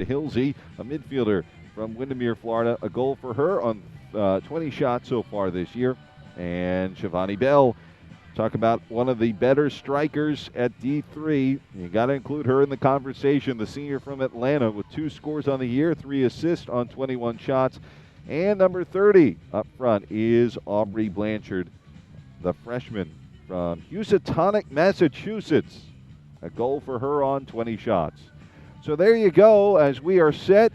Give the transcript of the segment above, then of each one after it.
Hilsey, a midfielder from Windermere, Florida. A goal for her on 20 shots so far this year. And Shivani Bell, talk about one of the better strikers at D3. You got to include her in the conversation. The senior from Atlanta with 2 scores on the year, 3 assists on 21 shots. And number 30 up front is Aubrey Blanchard, the freshman from Housatonic, Massachusetts. A goal for her on 20 shots. So there you go, as we are set,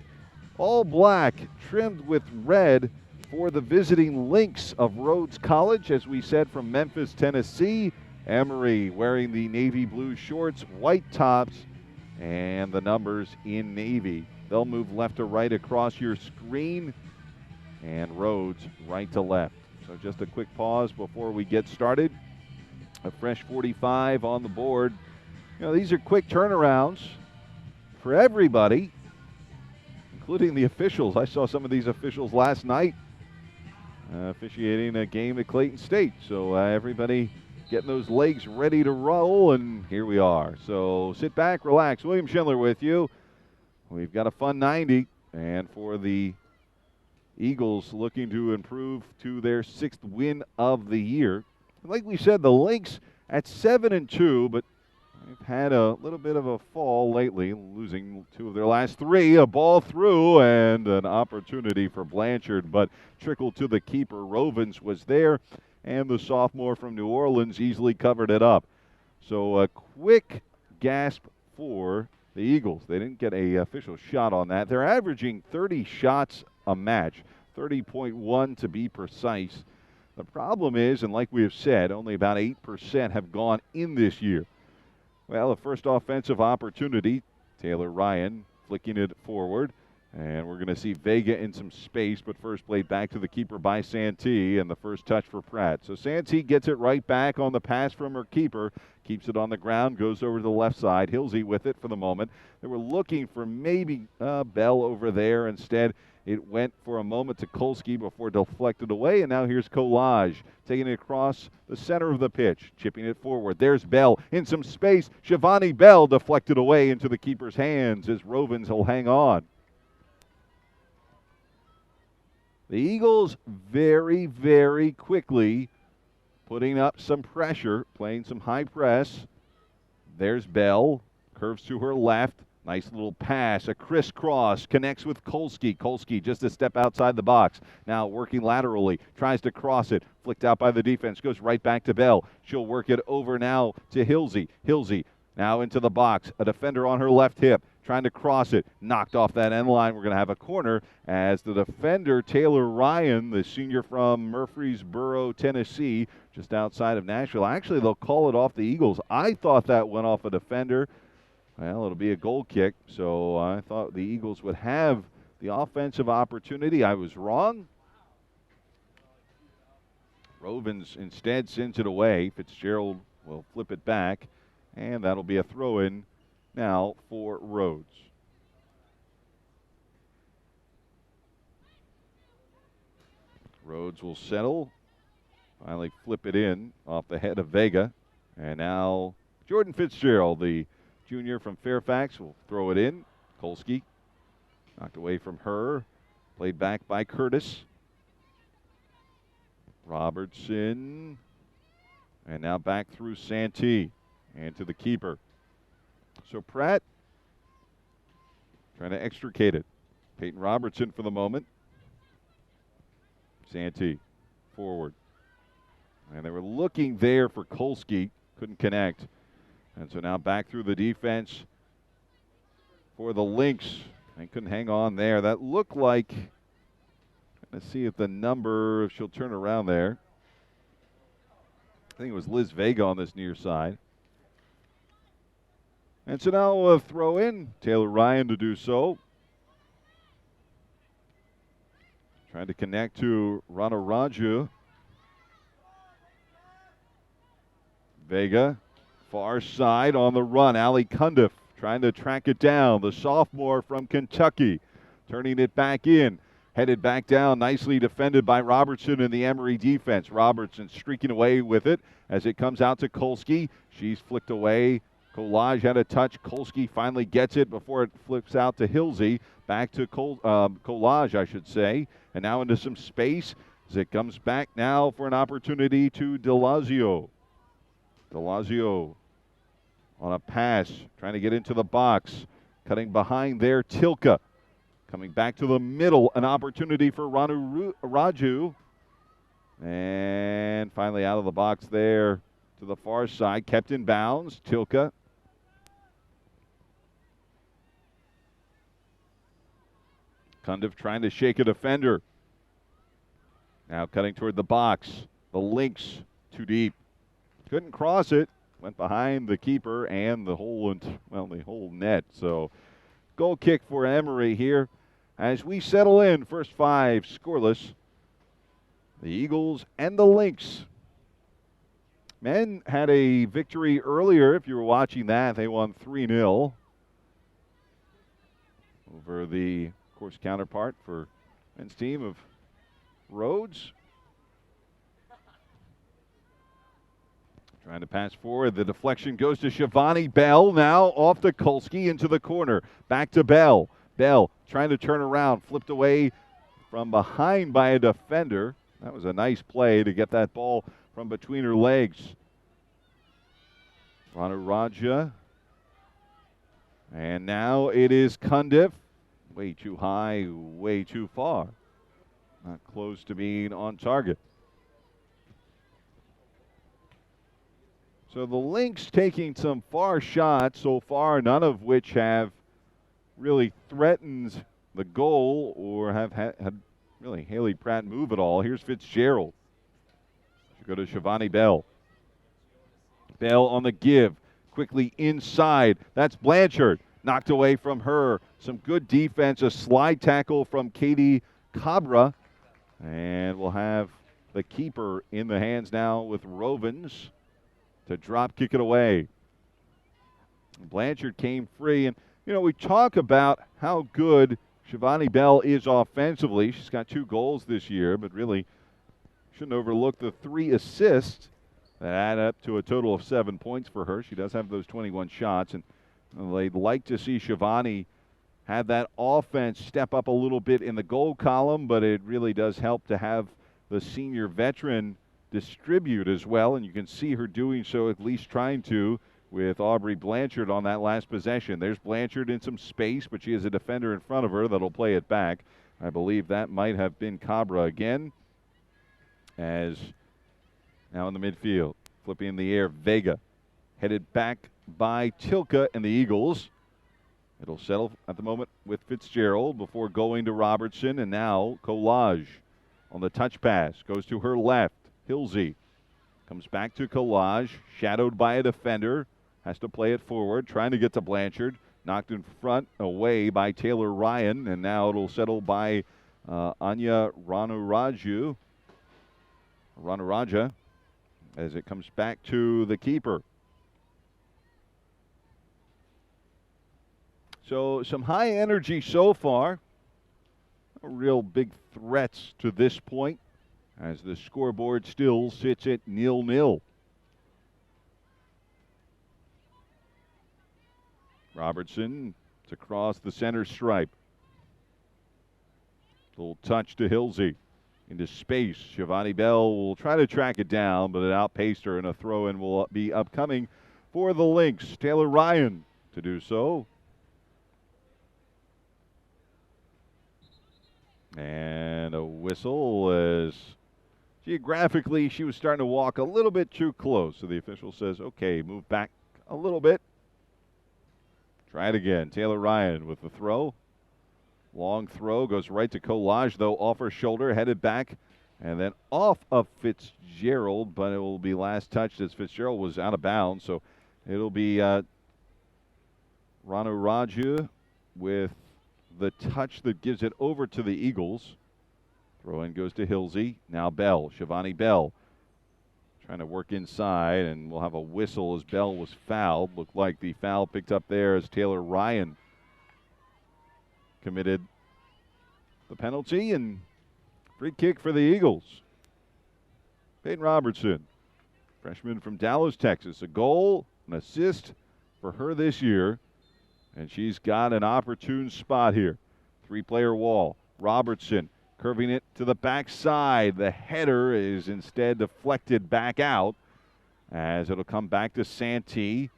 all black, trimmed with red for the visiting Lynx of Rhodes College, as we said, from Memphis, Tennessee. Emory wearing the navy blue shorts, white tops, and the numbers in navy. They'll move left to right across your screen, and Rhodes right to left. So just a quick pause before we get started. A fresh 45 on the board. You know, these are quick turnarounds for everybody, including the officials. I saw some of these officials last night officiating a game at Clayton State. So everybody getting those legs ready to roll, and here we are. So sit back, relax. William Schindler with you. We've got a fun 90, and for the Eagles looking to improve to their 6th win of the year. Like we said, the Lynx at 7-2, but they've had a little bit of a fall lately, losing 2 of their last 3. A ball through and an opportunity for Blanchard, but trickled to the keeper. Rovens was there, and the sophomore from New Orleans easily covered it up. So a quick gasp for the Eagles. They didn't get an official shot on that. They're averaging 30 shots a match, 30.1 to be precise. The problem is, and like we have said, only about 8% have gone in this year. Well, the first offensive opportunity, Taylor Ryan flicking it forward. And we're going to see Vega in some space, but first played back to the keeper by Santee, and the first touch for Pratt. So Santee gets it right back on the pass from her keeper, keeps it on the ground, goes over to the left side. Hilsey with it for the moment. They were looking for maybe Bell over there. Instead, it went for a moment to Kolsky before deflected away, and now here's Collage taking it across the center of the pitch, chipping it forward. There's Bell in some space. Shivani Bell deflected away into the keeper's hands as Rovens will hang on. The Eagles very, very quickly putting up some pressure, playing some high press. There's Bell, curves to her left. Nice little pass, a crisscross, connects with Kolsky. Kolsky just a step outside the box. Now working laterally, tries to cross it. Flicked out by the defense, goes right back to Bell. She'll work it over now to Hilsey. Hilsey now into the box. A defender on her left hip, trying to cross it. Knocked off that end line. We're going to have a corner as the defender, Taylor Ryan, the senior from Murfreesboro, Tennessee, just outside of Nashville. Actually, they'll call it off the Eagles. I thought that went off a defender. Well, it'll be a goal kick, so I thought the Eagles would have the offensive opportunity. I was wrong. Rovens instead sends it away. Fitzgerald will flip it back, and that'll be a throw-in now for Rhodes. Rhodes will settle, finally flip it in off the head of Vega, and now Jordan Fitzgerald, the junior from Fairfax, will throw it in. Kolsky knocked away from her, played back by Curtis. Robertson, and now back through Santee and to the keeper. So Pratt trying to extricate it. Peyton Robertson for the moment. Santee forward. And they were looking there for Kolsky, couldn't connect. And so now back through the defense for the Lynx. They couldn't hang on there. That looked like, let's see if the number, if she'll turn around there. I think it was Liz Vega on this near side. And so now we'll throw in Taylor Ryan to do so. Trying to connect to Rana Raju. Vega, far side on the run. Ali Cundiff trying to track it down. The sophomore from Kentucky turning it back in. Headed back down, nicely defended by Robertson in the Emory defense. Robertson streaking away with it as it comes out to Kolsky. She's flicked away. Collage had a touch. Kolsky finally gets it before it flips out to Hilsey. Back to Collage, I should say. And now into some space as it comes back now for an opportunity to DeLazio. DeLazio on a pass, trying to get into the box. Cutting behind there, Tilka. Coming back to the middle, an opportunity for Raju. And finally out of the box there to the far side. Kept in bounds, Tilka. Cundiff trying to shake a defender. Now cutting toward the box. The Lynx too deep. Couldn't cross it. Went behind the keeper and the whole net. So goal kick for Emory here. As we settle in, first five scoreless. The Eagles and the Lynx. Men had a victory earlier. If you were watching that, they won 3-0 over the, of course, counterpart for men's team of Rhodes. Trying to pass forward. The deflection goes to Shivani Bell. Now off to Kolsky into the corner. Back to Bell. Bell trying to turn around. Flipped away from behind by a defender. That was a nice play to get that ball from between her legs. Raja. And now it is Cundiff. Way too high, way too far. Not close to being on target. So the Lynx taking some far shots so far, none of which have really threatened the goal or have had really Haley Pratt move at all. Here's Fitzgerald. Should go to Shivani Bell. Bell on the give. Quickly inside. That's Blanchard. Knocked away from her. Some good defense. A slide tackle from Katie Cabra. And we'll have the keeper in the hands now with Rovens to drop kick it away. Blanchard came free. And, you know, we talk about how good Shivani Bell is offensively. She's got 2 goals this year, but really shouldn't overlook the 3 assists that add up to a total of 7 points for her. She does have those 21 shots, and they'd like to see Shivani have that offense step up a little bit in the goal column, but it really does help to have the senior veteran distribute as well, and you can see her doing so, at least trying to, with Aubrey Blanchard on that last possession. There's Blanchard in some space, but she has a defender in front of her that'll play it back. I believe that might have been Cabra again. As now in the midfield, flipping in the air, Vega. Headed back by Tilka and the Eagles. It'll settle at the moment with Fitzgerald before going to Robertson, and now Collage on the touch pass. Goes to her left. Hilsey comes back to Collage, shadowed by a defender. Has to play it forward, trying to get to Blanchard. Knocked in front, away by Taylor Ryan, and now it'll settle by Anya Ranuraja as it comes back to the keeper. So some high energy so far. No real big threats to this point as the scoreboard still sits at 0-0. Robertson, it's across the center stripe. Little touch to Hilsey. Into space. Shivani Bell will try to track it down, but it outpaced her, and a throw-in will be upcoming for the Lynx. Taylor Ryan to do so. And a whistle as geographically she was starting to walk a little bit too close. So the official says, okay, move back a little bit. Try it again. Taylor Ryan with the throw. Long throw goes right to Collage, though, off her shoulder, headed back, and then off of Fitzgerald, but it will be last touched as Fitzgerald was out of bounds. So it'll be Ranuraja with the touch that gives it over to the Eagles. Throw in goes to Hilsey. Now Bell, Shivani Bell, trying to work inside, and we'll have a whistle as Bell was fouled. Looked like the foul picked up there as Taylor Ryan committed the penalty, and free kick for the Eagles. Peyton Robertson, freshman from Dallas, Texas. A goal, an assist, for her this year, and she's got an opportune spot here. Three-player wall. Robertson curving it to the backside. The header is instead deflected back out as it'll come back to Santee.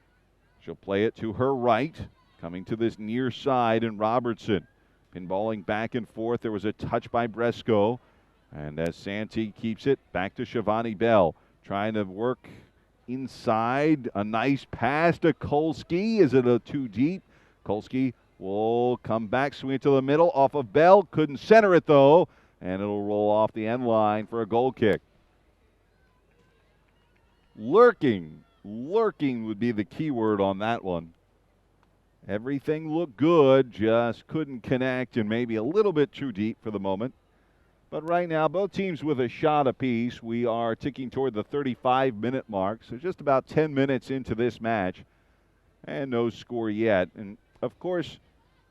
She'll play it to her right, coming to this near side, and Robertson pinballing back and forth. There was a touch by Bresco, and as Santee keeps it, back to Shivani Bell, trying to work inside. A nice pass to Kolsky. Is it a too deep? Kolsky will come back, swing it to the middle, off of Bell. Couldn't center it, though, and it'll roll off the end line for a goal kick. Lurking would be the key word on that one. Everything looked good, just couldn't connect and maybe a little bit too deep for the moment. But right now, both teams with a shot apiece. We are ticking toward the 35-minute mark, so just about 10 minutes into this match, and no score yet. And, of course,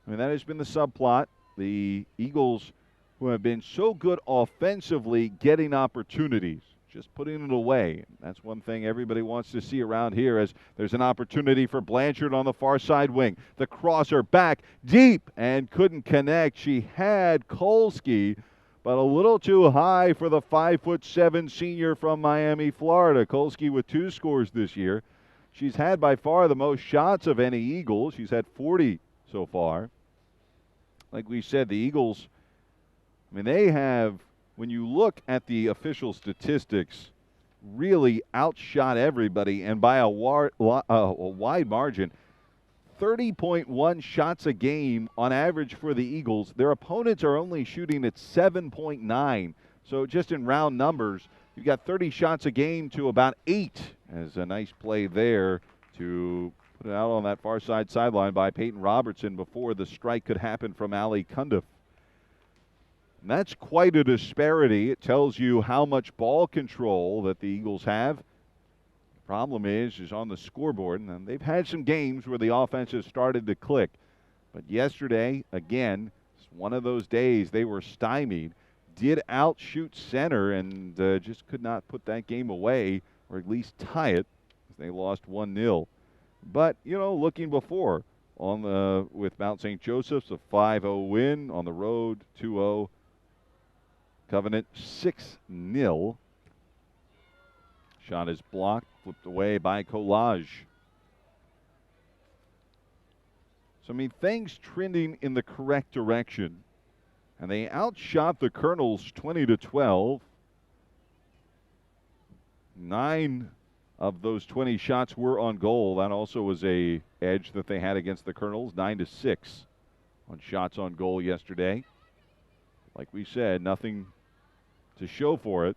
that has been the subplot. The Eagles, who have been so good offensively, getting opportunities, just putting it away. That's one thing everybody wants to see around here, as there's an opportunity for Blanchard on the far side wing. The crosser back deep and couldn't connect. She had Kolsky, but a little too high for the 5'7" senior from Miami, Florida. Kolsky with 2 scores this year. She's had by far the most shots of any Eagle. She's had 40 so far. Like we said, the Eagles, they have, when you look at the official statistics, really outshot everybody, and by a wide margin. 30.1 shots a game on average for the Eagles. Their opponents are only shooting at 7.9. So just in round numbers, you've got 30 shots a game to about 8. As a nice play there to put it out on that far side sideline by Peyton Robertson before the strike could happen from Ali Cundiff. And that's quite a disparity. It tells you how much ball control that the Eagles have. Problem is on the scoreboard, and they've had some games where the offense has started to click. But yesterday, again, it's one of those days they were stymied, did outshoot center, and just could not put that game away, or at least tie it, as they lost 1-0. But, looking before, with Mount St. Joseph's, a 5-0 win on the road, 2-0. Covenant 6-0. Shot is blocked, flipped away by Collage. So, things trending in the correct direction. And they outshot the Colonels 20-12. 9 of those 20 shots were on goal. That also was a edge that they had against the Colonels, 9-6 on shots on goal yesterday. Like we said, nothing to show for it.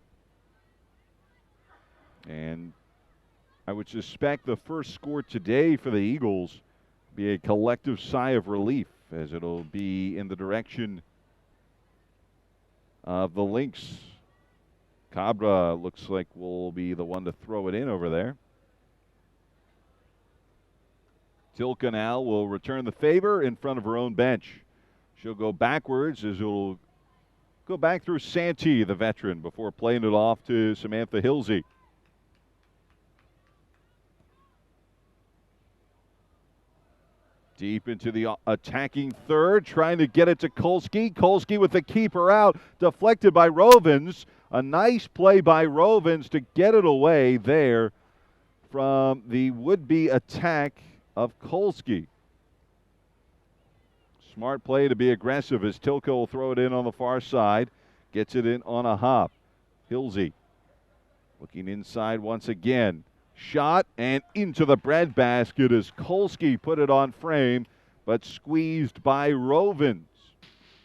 And I would suspect the first score today for the Eagles be a collective sigh of relief, as it'll be in the direction of the Lynx. Cabra looks like will be the one to throw it in over there. Tilka now will return the favor in front of her own bench. She'll go backwards as it'll go back through Santee, the veteran, before playing it off to Samantha Hilsey. Deep into the attacking third, trying to get it to Kolsky. Kolsky with the keeper out, deflected by Rovens. A nice play by Rovens to get it away there from the would-be attack of Kolsky. Smart play to be aggressive as Tilka will throw it in on the far side. Gets it in on a hop. Hilsey looking inside once again. Shot and into the breadbasket as Kolsky put it on frame, but squeezed by Rovens.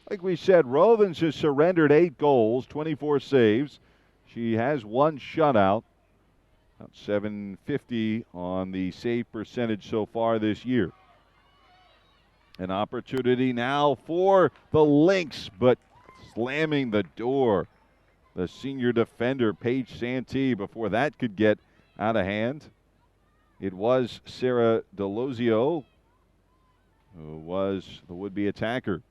Like we said, Rovens has surrendered 8 goals, 24 saves. She has 1 shutout. About .750 on the save percentage so far this year. An opportunity now for the Lynx, but slamming the door. The senior defender, Paige Santee, before that could get out of hand. It was Sarah Delozio who was the would-be attacker.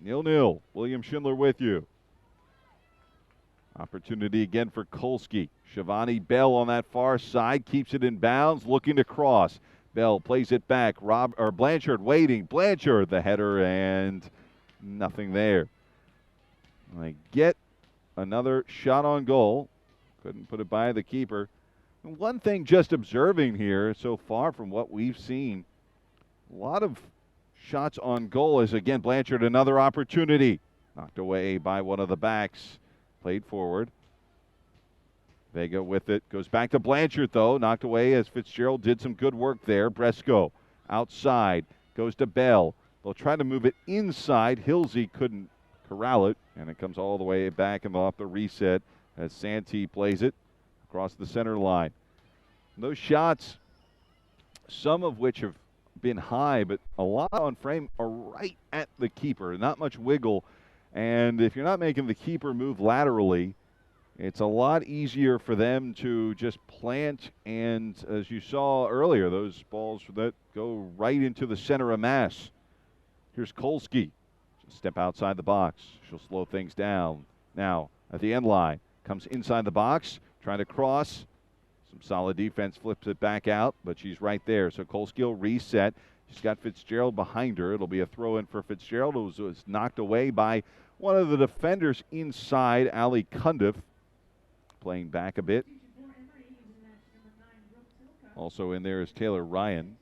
Nil-nil. William Schindler with you. Opportunity again for Kolsky. Shivani Bell on that far side keeps it in bounds, looking to cross. Bell plays it back. Blanchard waiting. Blanchard the header, and nothing there. I get another shot on goal. Couldn't put it by the keeper. And one thing just observing here so far from what we've seen, a lot of shots on goal as again Blanchard another opportunity. Knocked away by one of the backs. Played forward. Vega with it. Goes back to Blanchard, though. Knocked away as Fitzgerald did some good work there. Bresco outside. Goes to Bell. They'll try to move it inside. Hilsey couldn't corral it, and it comes all the way back and off the reset as Santee plays it across the center line. And those shots, some of which have been high, but a lot on frame are right at the keeper. Not much wiggle. And if you're not making the keeper move laterally, it's a lot easier for them to just plant. And as you saw earlier, those balls that go right into the center of mass. Here's Kolsky. Step outside the box. She'll slow things down. Now at the end line. Comes inside the box. Trying to cross. Some solid defense. Flips it back out. But she's right there. So Kolsky will reset. She's got Fitzgerald behind her. It'll be a throw-in for Fitzgerald, who was knocked away by one of the defenders inside, Ali Cundiff, playing back a bit. Also in there is Taylor Ryan.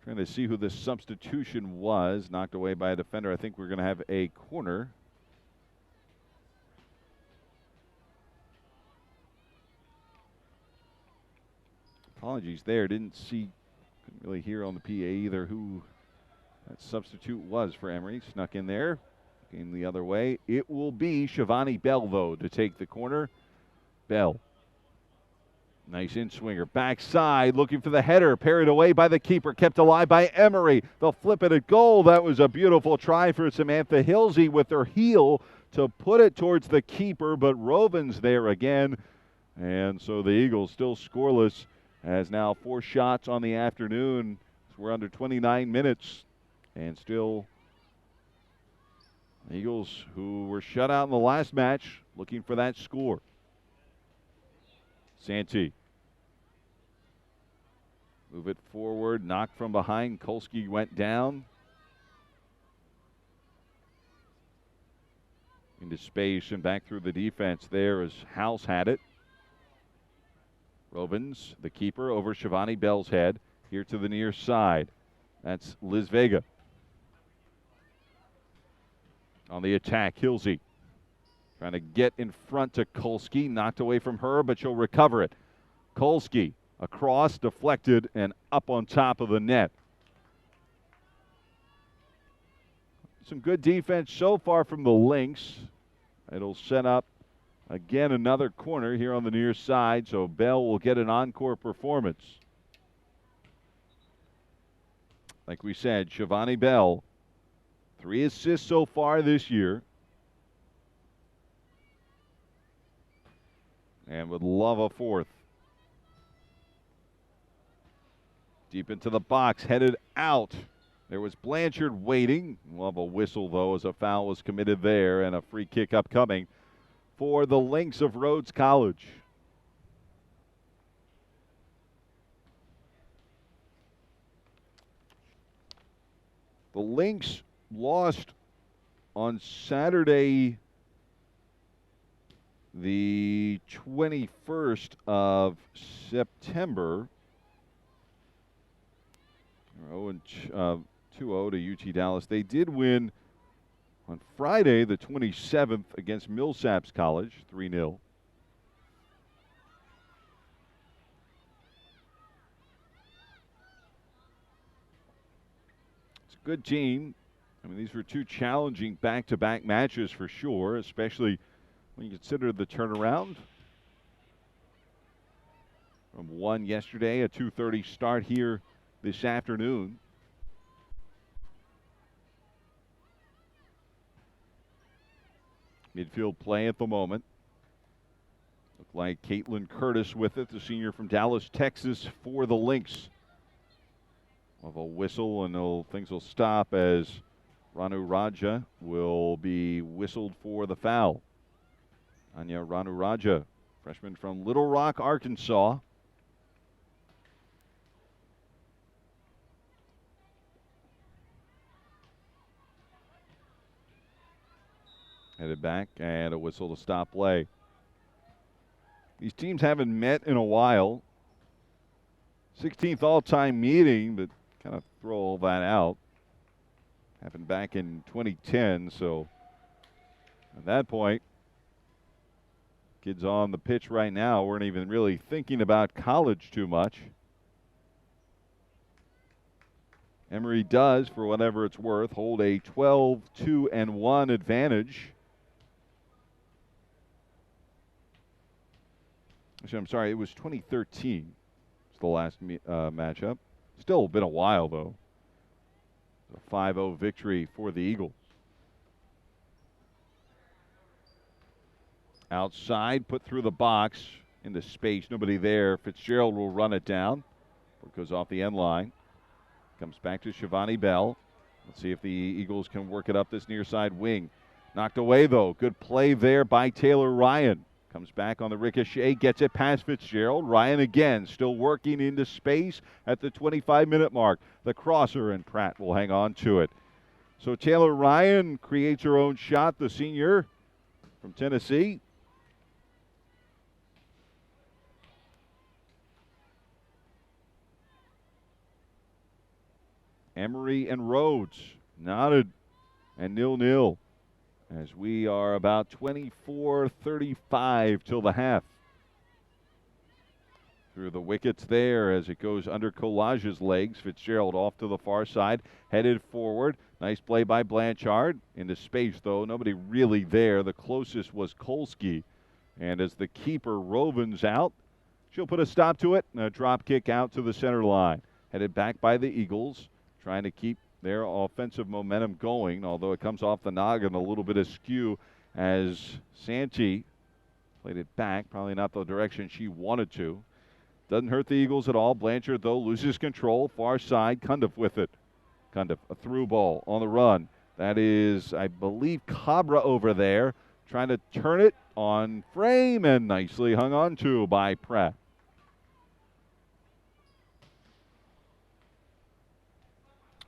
Trying to see who the substitution was. Knocked away by a defender. I think we're going to have a corner. Apologies there. Couldn't really hear on the PA either who that substitute was for Emory. Snuck in there. Came the other way. It will be Shivani Bell, though, to take the corner. Bell. Nice in-swinger. Backside, looking for the header. Parried away by the keeper. Kept alive by Emory. They'll flip it at goal. That was a beautiful try for Samantha Hilsey with her heel to put it towards the keeper, but Rovens there again. And so the Eagles still scoreless. As now 4 shots on the afternoon. We're under 29 minutes. And still the Eagles, who were shut out in the last match, looking for that score. Santee. Move it forward. Knocked from behind. Kolsky went down. Into space and back through the defense there as House had it. Rovens, the keeper, over Shivani Bell's head. Here to the near side. That's Liz Vega. On the attack, Hilsey. Trying to get in front to Kolsky. Knocked away from her, but she'll recover it. Kolsky, across, deflected, and up on top of the net. Some good defense so far from the Lynx. It'll set up again another corner here on the near side, so Bell will get an encore performance. Like we said, Shivani Bell, 3 assists so far this year. And would love a 4th. Deep into the box, headed out. There was Blanchard waiting. We'll have a whistle, though, as a foul was committed there, and a free kick upcoming for the Lynx of Rhodes College. The Lynx lost on Saturday, the 21st of September. 2-0 to UT Dallas. They did win on Friday, the 27th, against Millsaps College, 3-0. It's a good team. I mean, these were 2 challenging back-to-back matches for sure, especially when you consider the turnaround from 1 yesterday, a 2:30 start here this afternoon. Midfield play at the moment. Look like Caitlin Curtis with it, the senior from Dallas, Texas, for the Lynx. We'll have a whistle, and things will stop as Ranu Raja will be whistled for the foul. Anya Ranu Raja, freshman from Little Rock, Arkansas. Headed back, and a whistle to stop play. These teams haven't met in a while. 16th all-time meeting, but kind of throw all that out. Happened back in 2010, so at that point, kids on the pitch right now weren't even really thinking about college too much. Emory does, for whatever it's worth, hold a 12-2-1 advantage. Actually, I'm sorry, it was 2013. It's the last matchup. Still been a while, though. A 5-0 victory for the Eagles. Outside, put through the box, into space, nobody there. Fitzgerald will run it down. It goes off the end line. Comes back to Shivani Bell. Let's see if the Eagles can work it up this near side wing. Knocked away, though. Good play there by Taylor Ryan. Comes back on the ricochet, gets it past Fitzgerald. Ryan again, still working into space at the 25-minute mark. The crosser, and Pratt will hang on to it. So Taylor Ryan creates her own shot, the senior from Tennessee. Emory and Rhodes knotted and 0-0 as we are about 24:35 till the half. Through the wickets there as it goes under Collage's legs. Fitzgerald off to the far side, headed forward. Nice play by Blanchard. Into space, though. Nobody really there. The closest was Kolsky. And as the keeper Rovens out, she'll put a stop to it. And a drop kick out to the center line. Headed back by the Eagles, trying to keep their offensive momentum going, although it comes off the noggin a little bit askew as Santee played it back, probably not the direction she wanted to. Doesn't hurt the Eagles at all. Blanchard, though, loses control. Far side, Cundiff with it. Cundiff, a through ball on the run. That is, I believe, Cabra over there, trying to turn it on frame, and nicely hung on to by Pratt.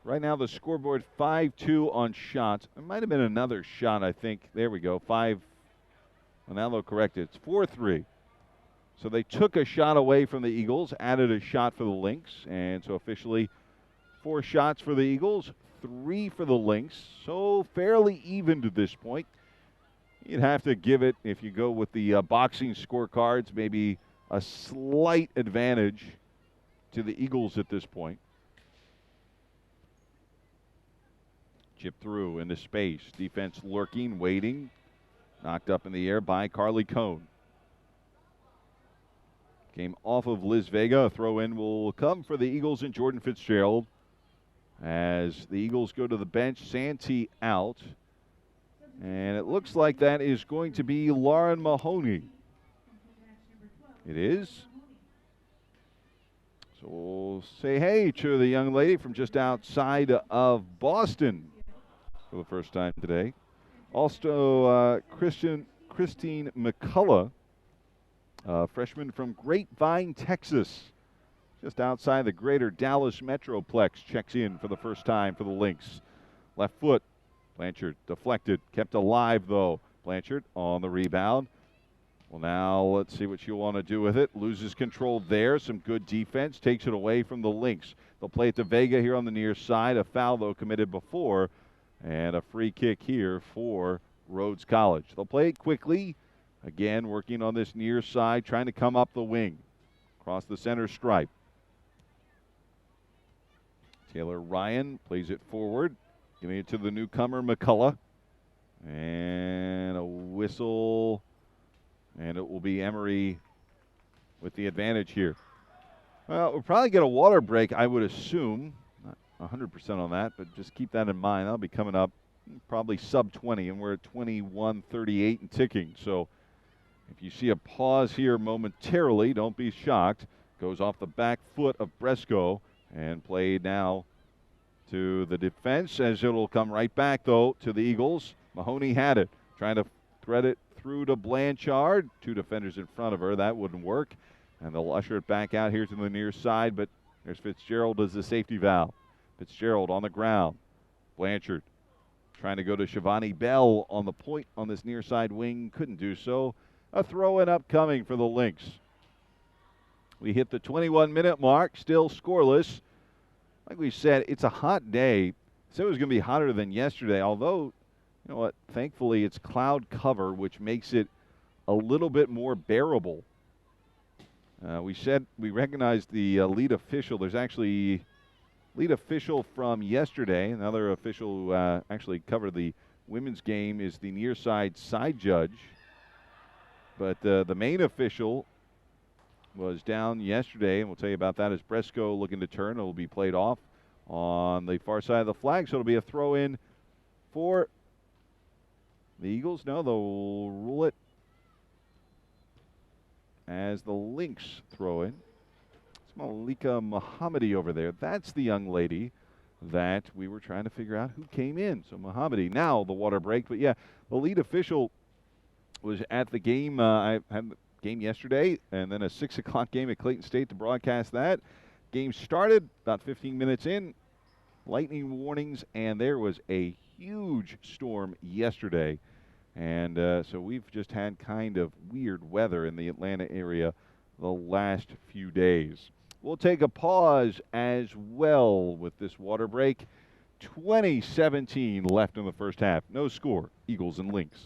Right now, the scoreboard 5-2 on shots. There might have been another shot, I think. There we go. 5. Well, now they'll correct it. It's 4-3. So they took a shot away from the Eagles, added a shot for the Lynx. And so officially 4 shots for the Eagles, 3 for the Lynx. So fairly even to this point. You'd have to give it, if you go with the boxing scorecards, maybe a slight advantage to the Eagles at this point. Chip through into space. Defense lurking, waiting. Knocked up in the air by Carly Cohn. Came off of Liz Vega. A throw in will come for the Eagles and Jordan Fitzgerald. As the Eagles go to the bench, Santee out. And it looks like that is going to be Lauren Mahoney. It is. So we'll say hey to the young lady from just outside of Boston for the first time today. Also, Christine McCullough, freshman from Grapevine, Texas, just outside the greater Dallas Metroplex, checks in for the first time for the Lynx. Left foot, Blanchard deflected, kept alive though. Blanchard on the rebound. Well, now let's see what she'll want to do with it. Loses control there. Some good defense. Takes it away from the Lynx. They'll play it to Vega here on the near side. A foul, though, committed before. And a free kick here for Rhodes College. They'll play it quickly. Again, working on this near side, trying to come up the wing. Across the center stripe. Taylor Ryan plays it forward. Giving it to the newcomer, McCullough. And a whistle. And it will be Emory with the advantage here. Well, we'll probably get a water break, I would assume. Not 100% on that, but just keep that in mind. That'll be coming up probably sub-20, and we're at 21:38 and ticking. So if you see a pause here momentarily, don't be shocked. Goes off the back foot of Bresco and played now to the defense, as it'll come right back, though, to the Eagles. Mahoney had it, trying to thread it through to Blanchard. Two defenders in front of her. That wouldn't work. And they'll usher it back out here to the near side, but there's Fitzgerald as the safety valve. Fitzgerald on the ground. Blanchard trying to go to Shivani Bell on the point on this near side wing. Couldn't do so. A throw-in upcoming for the Lynx. We hit the 21-minute mark, still scoreless. Like we said, it's a hot day. Said it was going to be hotter than yesterday, although, you know what, thankfully it's cloud cover, which makes it a little bit more bearable. We said we recognized the lead official. There's actually lead official from yesterday. Another official who actually covered the women's game is the near side judge. But the main official was down yesterday, and we'll tell you about that as Bresco looking to turn. It will be played off on the far side of the flag, so it'll be a throw-in for the Eagles. No, they'll rule it as the Lynx throw-in. It's Malika Mohammadi over there. That's the young lady that we were trying to figure out who came in. So Mohammadi, now the water break. But yeah, the lead official was at the game. I had the game yesterday, and then a 6 o'clock game at Clayton State to broadcast that. Game started about 15 minutes in. Lightning warnings, and there was a huge storm yesterday. And so we've just had kind of weird weather in the Atlanta area the last few days. We'll take a pause as well with this water break. 20-17 left in the first half. No score, Eagles and Lynx.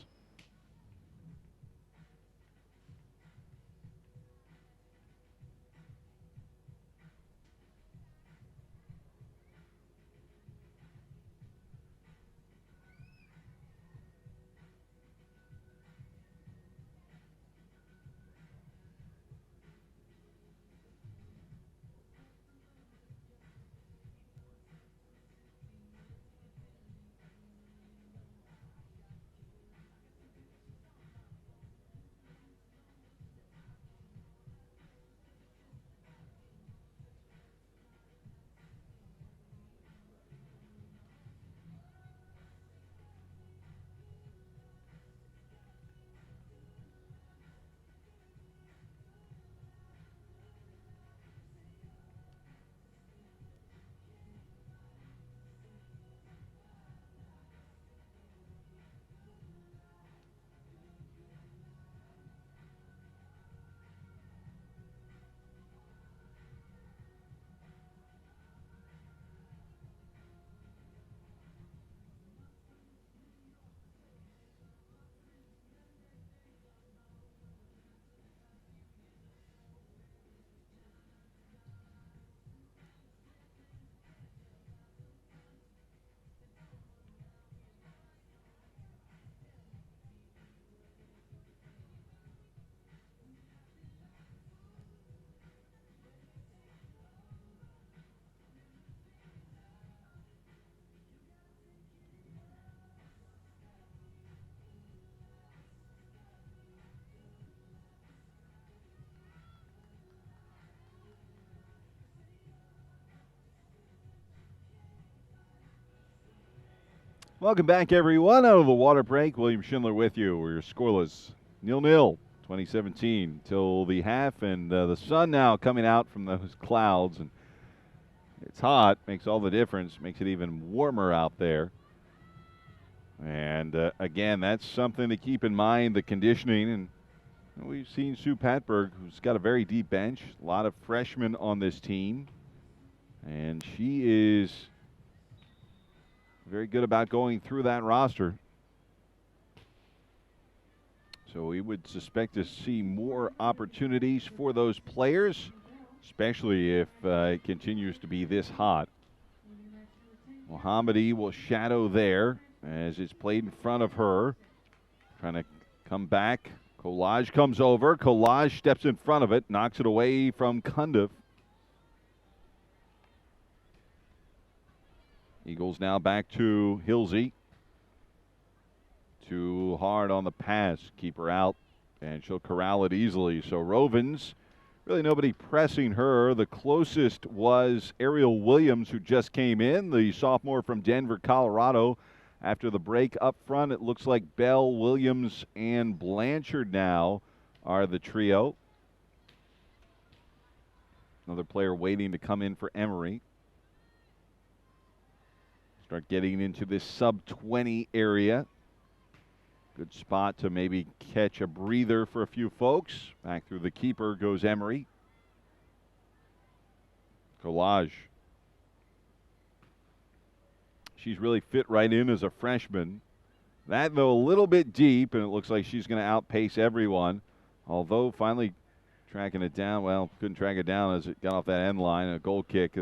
Welcome back, everyone. Out of the water break, William Schindler with you. We're scoreless, 0-0, 2017 till the half, and the sun now coming out from those clouds, and it's hot, makes all the difference, makes it even warmer out there. And again, that's something to keep in mind, the conditioning, and we've seen Sue Patberg, who's got a very deep bench, a lot of freshmen on this team, and she is very good about going through that roster. So we would suspect to see more opportunities for those players, especially if it continues to be this hot. Mohammadi will shadow there as it's played in front of her. Trying to come back. Collage comes over. Collage steps in front of it, knocks it away from Cundiff. Eagles now back to Hilsey. Too hard on the pass. Keep her out, and she'll corral it easily. So Rovens really nobody pressing her. The closest was Ariel Williams, who just came in, the sophomore from Denver, Colorado. After the break up front, it looks like Bell, Williams, and Blanchard now are the trio. Another player waiting to come in for Emory. Start getting into this sub-20 area. Good spot to maybe catch a breather for a few folks. Back through the keeper goes Emory. Collage. She's really fit right in as a freshman. That, though, a little bit deep, and it looks like she's going to outpace everyone. Although finally tracking it down. Well, couldn't track it down as it got off that end line. A goal kick.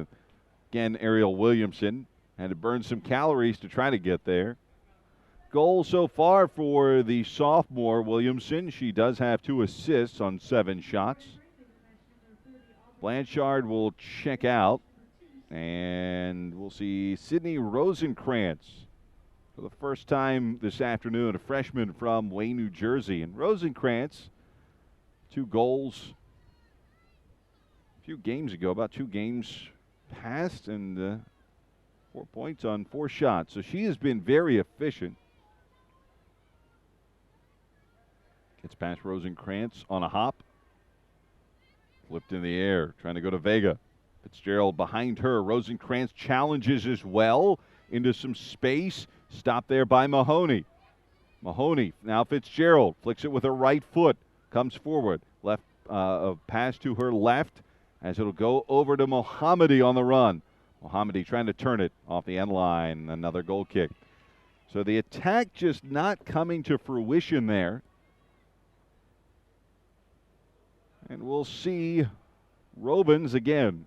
Again, Ariel Williamson had to burn some calories to try to get there. Goal so far for the sophomore Williamson. She does have 2 assists on 7 shots. Blanchard will check out. And we'll see Sydney Rosenkrantz for the first time this afternoon, a freshman from Wayne, New Jersey. And Rosenkrantz, 2 goals a few games ago, about 2 games past, and 4 points on 4 shots. So she has been very efficient. Gets past Rosenkrantz on a hop. Flipped in the air, trying to go to Vega. Fitzgerald behind her. Rosenkrantz challenges as well into some space. Stopped there by Mahoney. Mahoney, now Fitzgerald, flicks it with her right foot. Comes forward. Left pass to her left as it'll go over to Mohammadi on the run. Mohammadi trying to turn it off the end line. Another goal kick. So the attack just not coming to fruition there. And we'll see Robins again.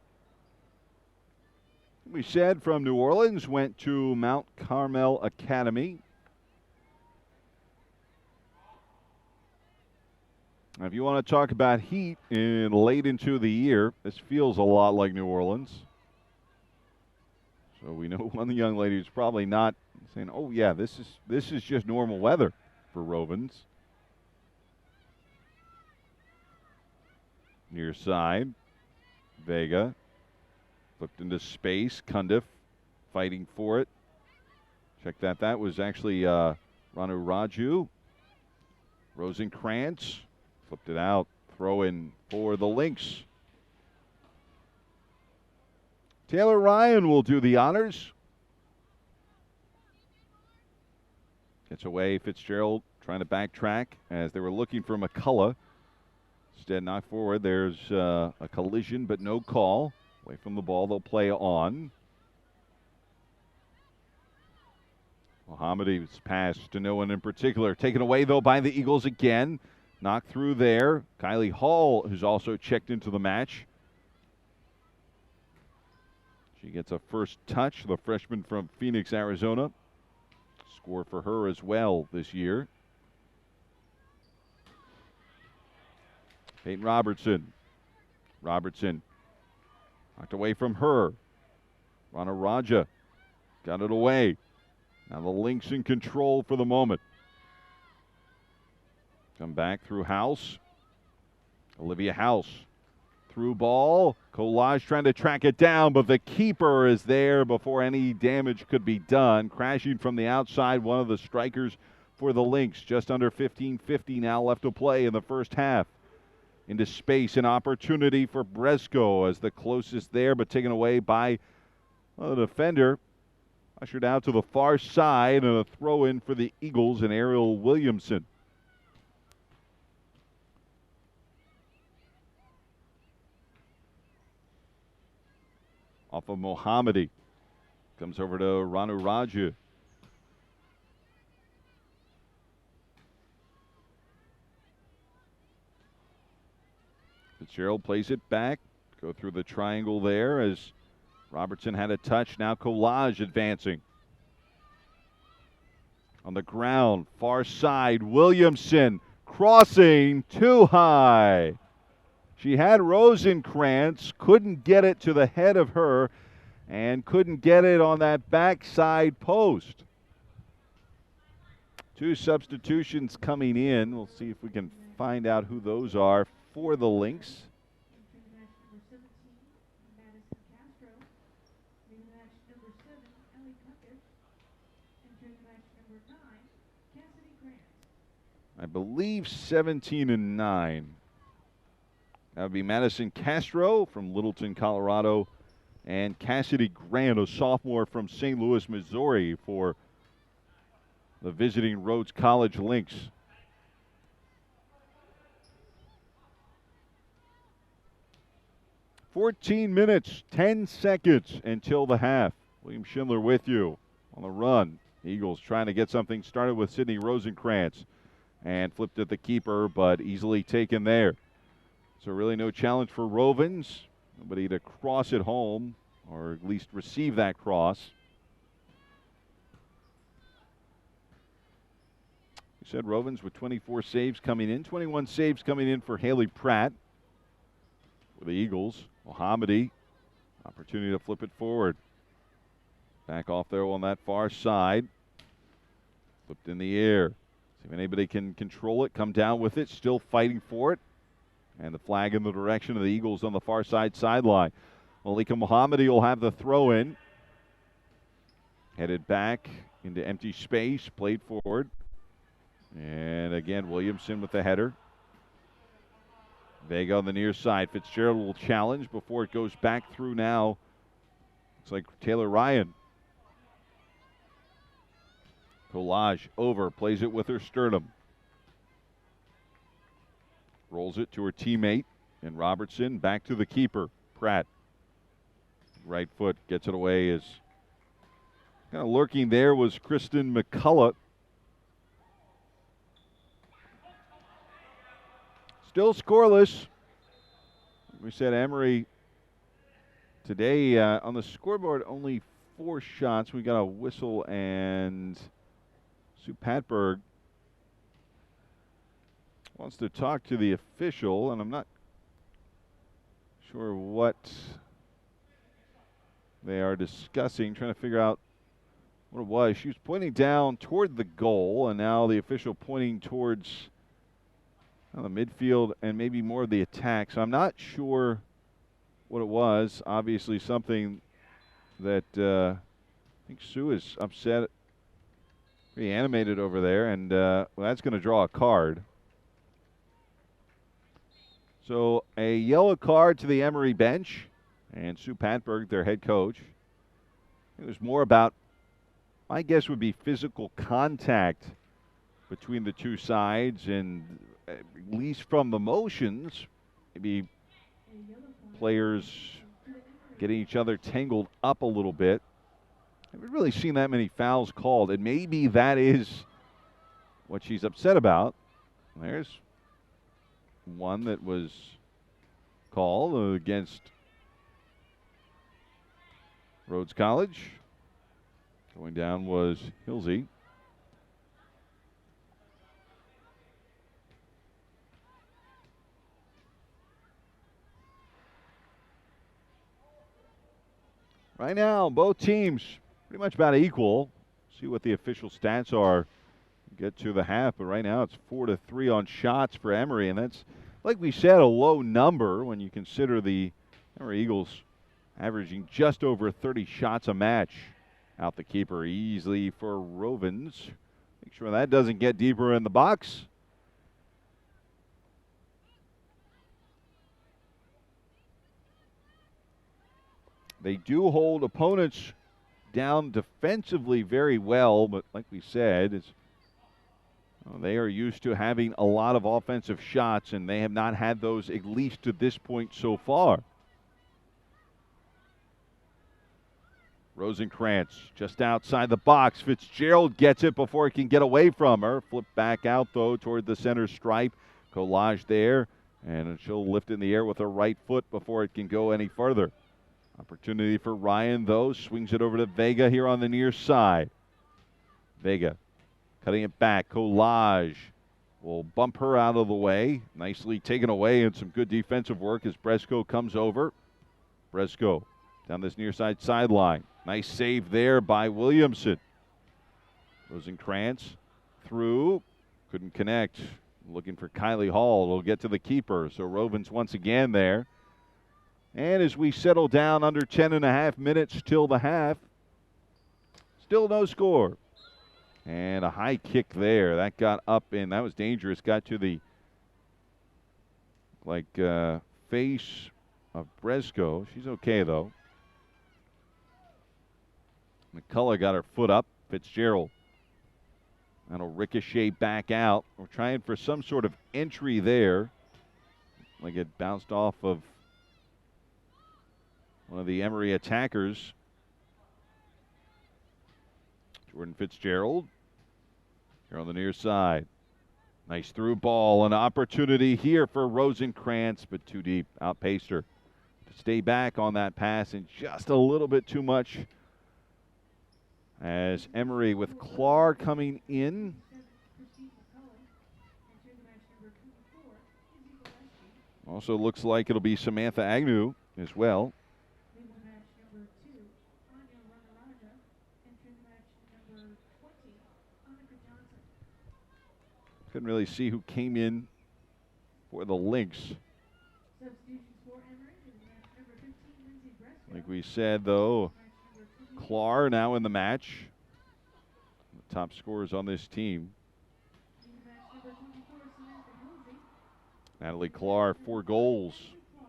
We said from New Orleans, went to Mount Carmel Academy. Now, if you want to talk about heat in late into the year, this feels a lot like New Orleans. So we know one young lady who's probably not saying, "Oh yeah, this is just normal weather for Robins." Near side, Vega. Flipped into space. Cundiff fighting for it. Check that. That was actually Ranu Raju. Rosenkrantz flipped it out. Throw in for the Lynx. Taylor Ryan will do the honors. Gets away. Fitzgerald trying to backtrack as they were looking for McCullough. Instead, knocked forward. There's a collision, but no call. Away from the ball, they'll play on. Mohammadi's pass to no one in particular. Taken away, though, by the Eagles again. Knocked through there. Kylie Hall, who's also checked into the match. She gets a first touch, the freshman from Phoenix, Arizona. Score for her as well this year. Peyton Robertson. Robertson knocked away from her. Rana Raja got it away. Now the Lynx in control for the moment. Come back through House. Olivia House. Through ball. Collage trying to track it down, but the keeper is there before any damage could be done. Crashing from the outside, one of the strikers for the Lynx. Just under 15:50 now left to play in the first half. Into space, an opportunity for Bresco as the closest there, but taken away by the defender. Ushered out to the far side, and a throw in for the Eagles and Ariel Williamson. Off of Mohammadi. Comes over to Ranu Raju. Fitzgerald plays it back. Go through the triangle there as Robertson had a touch. Now Collage advancing. On the ground, far side, Williamson crossing too high. She had Rosenkrantz, couldn't get it to the head of her, and couldn't get it on that backside post. 2 substitutions coming in. We'll see if we can find out who those are for the Lynx. I believe 17-9. That would be Madison Castro from Littleton, Colorado, and Cassidy Grant, a sophomore from St. Louis, Missouri, for the visiting Rhodes College Lynx. "14 minutes, 10 seconds until the half." William Schindler with you on the run. Eagles trying to get something started with Sidney Rosenkrantz, and flipped at the keeper, but easily taken there. So really no challenge for Rovens. Nobody to cross it home, or at least receive that cross. We said Rovens with 24 saves coming in, 21 saves coming in for Haley Pratt. For the Eagles, Mohammadi, opportunity to flip it forward. Back off there on that far side. Flipped in the air. See if anybody can control it, come down with it, still fighting for it. And the flag in the direction of the Eagles on the far side sideline. Malika Mohammadi will have the throw in. Headed back into empty space, played forward. And again, Williamson with the header. Vega on the near side. Fitzgerald will challenge before it goes back through now. Looks like Taylor Ryan. Collage over, plays it with her sternum. Rolls it to her teammate, and Robertson back to the keeper, Pratt. Right foot gets it away. Is kind of lurking there was Kristen McCullough. Still scoreless. We said Emory today on the scoreboard, only 4 shots. We got a whistle, and Sue Patberg wants to talk to the official, and I'm not sure what they are discussing, trying to figure out what it was. She was pointing down toward the goal, and now the official pointing towards the midfield and maybe more of the attack. So I'm not sure what it was. Obviously something that I think Sue is upset, pretty animated over there, and well, that's going to draw a card. So a yellow card to the Emory bench, and Sue Patberg, their head coach. It was more about, my guess would be physical contact between the two sides, and at least from the motions, maybe players getting each other tangled up a little bit. I haven't really seen that many fouls called, and maybe that is what she's upset about. There's one that was called against Rhodes College. Going down was Hilsey. Right now, both teams pretty much about equal. See what the official stats are. Get to the half, but right now it's 4-3 on shots for Emory, and that's, like we said, a low number when you consider the Emory Eagles averaging just over 30 shots a match. Out the keeper easily for Rovens. Make sure that doesn't get deeper in the box. They do hold opponents down defensively very well, but like we said, they are used to having a lot of offensive shots, and they have not had those, at least to this point so far. Rosenkrantz just outside the box. Fitzgerald gets it before it can get away from her. Flip back out, though, toward the center stripe. Collage there, and she'll lift in the air with her right foot before it can go any further. Opportunity for Ryan, though. Swings it over to Vega here on the near side. Vega cutting it back. Collage will bump her out of the way. Nicely taken away, and some good defensive work as Bresco comes over. Bresco down this near side sideline. Nice save there by Williamson. Rosenkrantz through. Couldn't connect. Looking for Kylie Hall. It'll get to the keeper. So Rovens once again there. And as we settle down, under 10.5 minutes till the half, still no score. And a high kick there. That got up and that was dangerous. Got to the face of Bresco. She's okay though. McCullough got her foot up. Fitzgerald. That'll ricochet back out. We're trying for some sort of entry there. Like it bounced off of one of the Emory attackers. Jordan Fitzgerald here on the near side. Nice through ball. An opportunity here for Rosenkrantz, but too deep. Outpaced her. To stay back on that pass and just a little bit too much. As Emory with Clark coming in. Also looks like it'll be Samantha Agnew as well. Couldn't really see who came in for the Lynx. Like we said, though, Clark now in the match. The top scorers on this team. Natalie Clark, 4 goals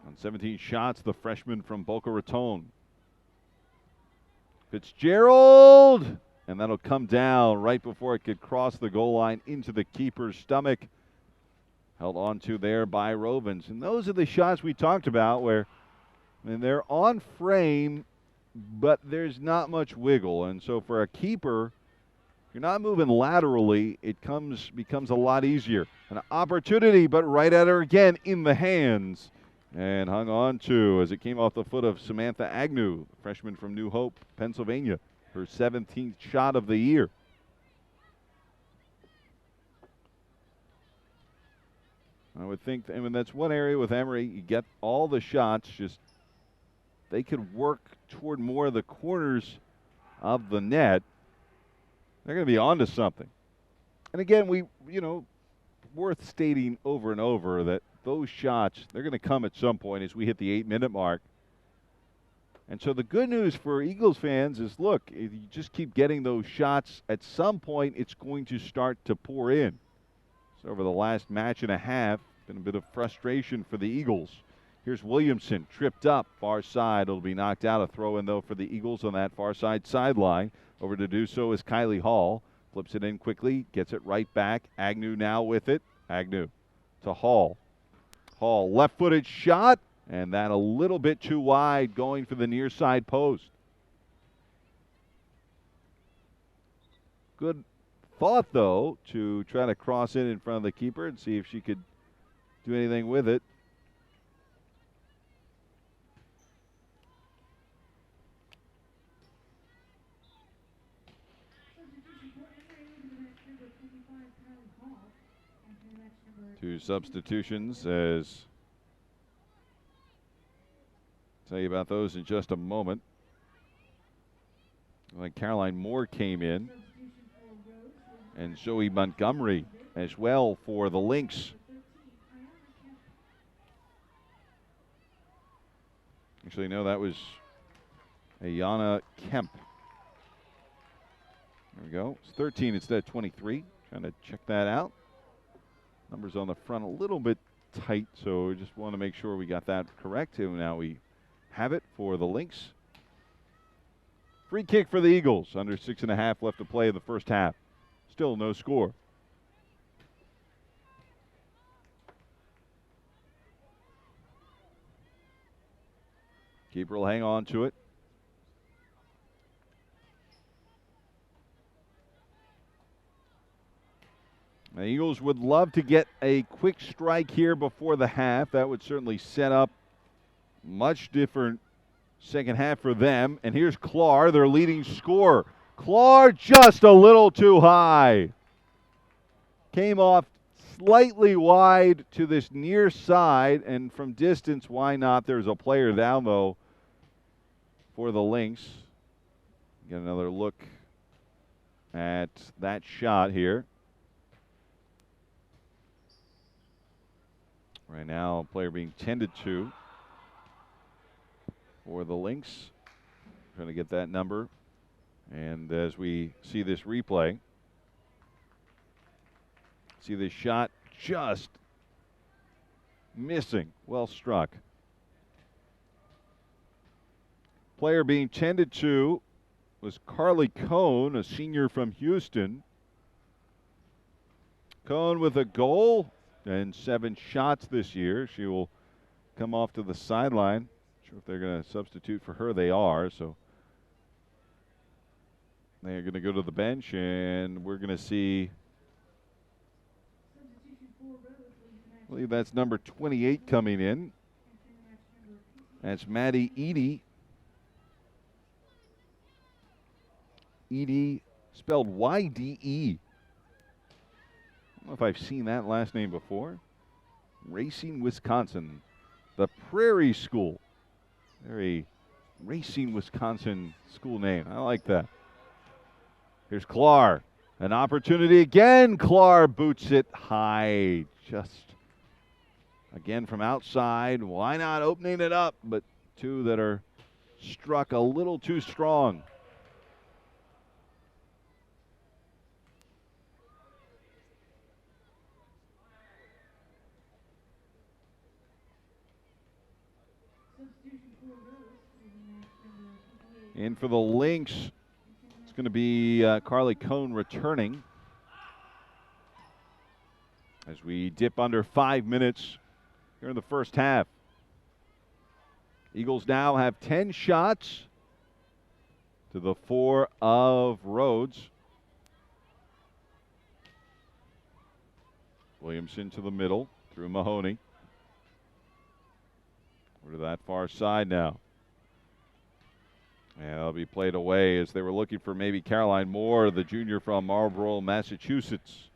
on 17 shots, the freshman from Boca Raton. Fitzgerald! And that'll come down right before it could cross the goal line into the keeper's stomach. Held onto there by Rovens. And those are the shots we talked about where, I mean, they're on frame, but there's not much wiggle. And so for a keeper, if you're not moving laterally, it becomes a lot easier. An opportunity, but right at her again in the hands. And hung on to as it came off the foot of Samantha Agnew, freshman from New Hope, Pennsylvania. Her 17th shot of the year. I would think, I mean, that's one area with Emory. You get all the shots, just they could work toward more of the corners of the net. They're going to be onto something. And again, worth stating over and over that those shots, they're going to come at some point as we hit the 8-minute mark. And so the good news for Eagles fans is, look, if you just keep getting those shots, at some point it's going to start to pour in. So over the last match and a half, been a bit of frustration for the Eagles. Here's Williamson, tripped up, far side. It'll be knocked out. A throw in, though, for the Eagles on that far side sideline. Over to do so is Kylie Hall. Flips it in quickly, gets it right back. Agnew now with it. Agnew to Hall. Hall, left-footed shot. And that a little bit too wide, going for the near side post. Good thought, though, to try to cross it in front of the keeper and see if she could do anything with it. Two substitutions as tell you about those in just a moment. Like Caroline Moore came in, and Zoe Montgomery as well for the Lynx. Actually, no, that was Ayana Kemp. There we go. It's 13 instead of 23. Trying to check that out. Numbers on the front a little bit tight, so we just want to make sure we got that correct. And now we have it for the Lynx. Free kick for the Eagles. Under 6.5 left to play in the first half. Still no score. Keeper will hang on to it. The Eagles would love to get a quick strike here before the half. That would certainly set up much different second half for them. And here's Clark, their leading scorer. Clark just a little too high. Came off slightly wide to this near side, and from distance, why not? There's a player down, though, for the Lynx. Get another look at that shot here. Right now, a player being tended to for the Lynx. Trying to get that number. And as we see this replay, See the shot just missing. Well struck. Player being tended to was Carly Cohn, a senior from Houston. Cohn with a goal and 7 shots this year. She will come off to the sideline. Not sure if they're going to substitute for her. They are. So they're going to go to the bench, and we're going to see, I believe that's number 28 coming in. That's Maddie Edie. Edie, spelled Y-D-E. I don't know if I've seen that last name before. Racing, Wisconsin. The Prairie School. Very Racing, Wisconsin school name. I like that. Here's Clark. An opportunity again. Clark boots it high. Just, again, from outside. Why not opening it up? But 2 that are struck a little too strong. In for the Lynx, it's going to be Carly Cohn returning. As we dip under 5 minutes here in the first half. Eagles now have 10 shots to the 4 of Rhodes. Williamson to the middle through Mahoney. Over to that far side now. And it'll be played away as they were looking for maybe Caroline Moore, the junior from Marlborough, Massachusetts.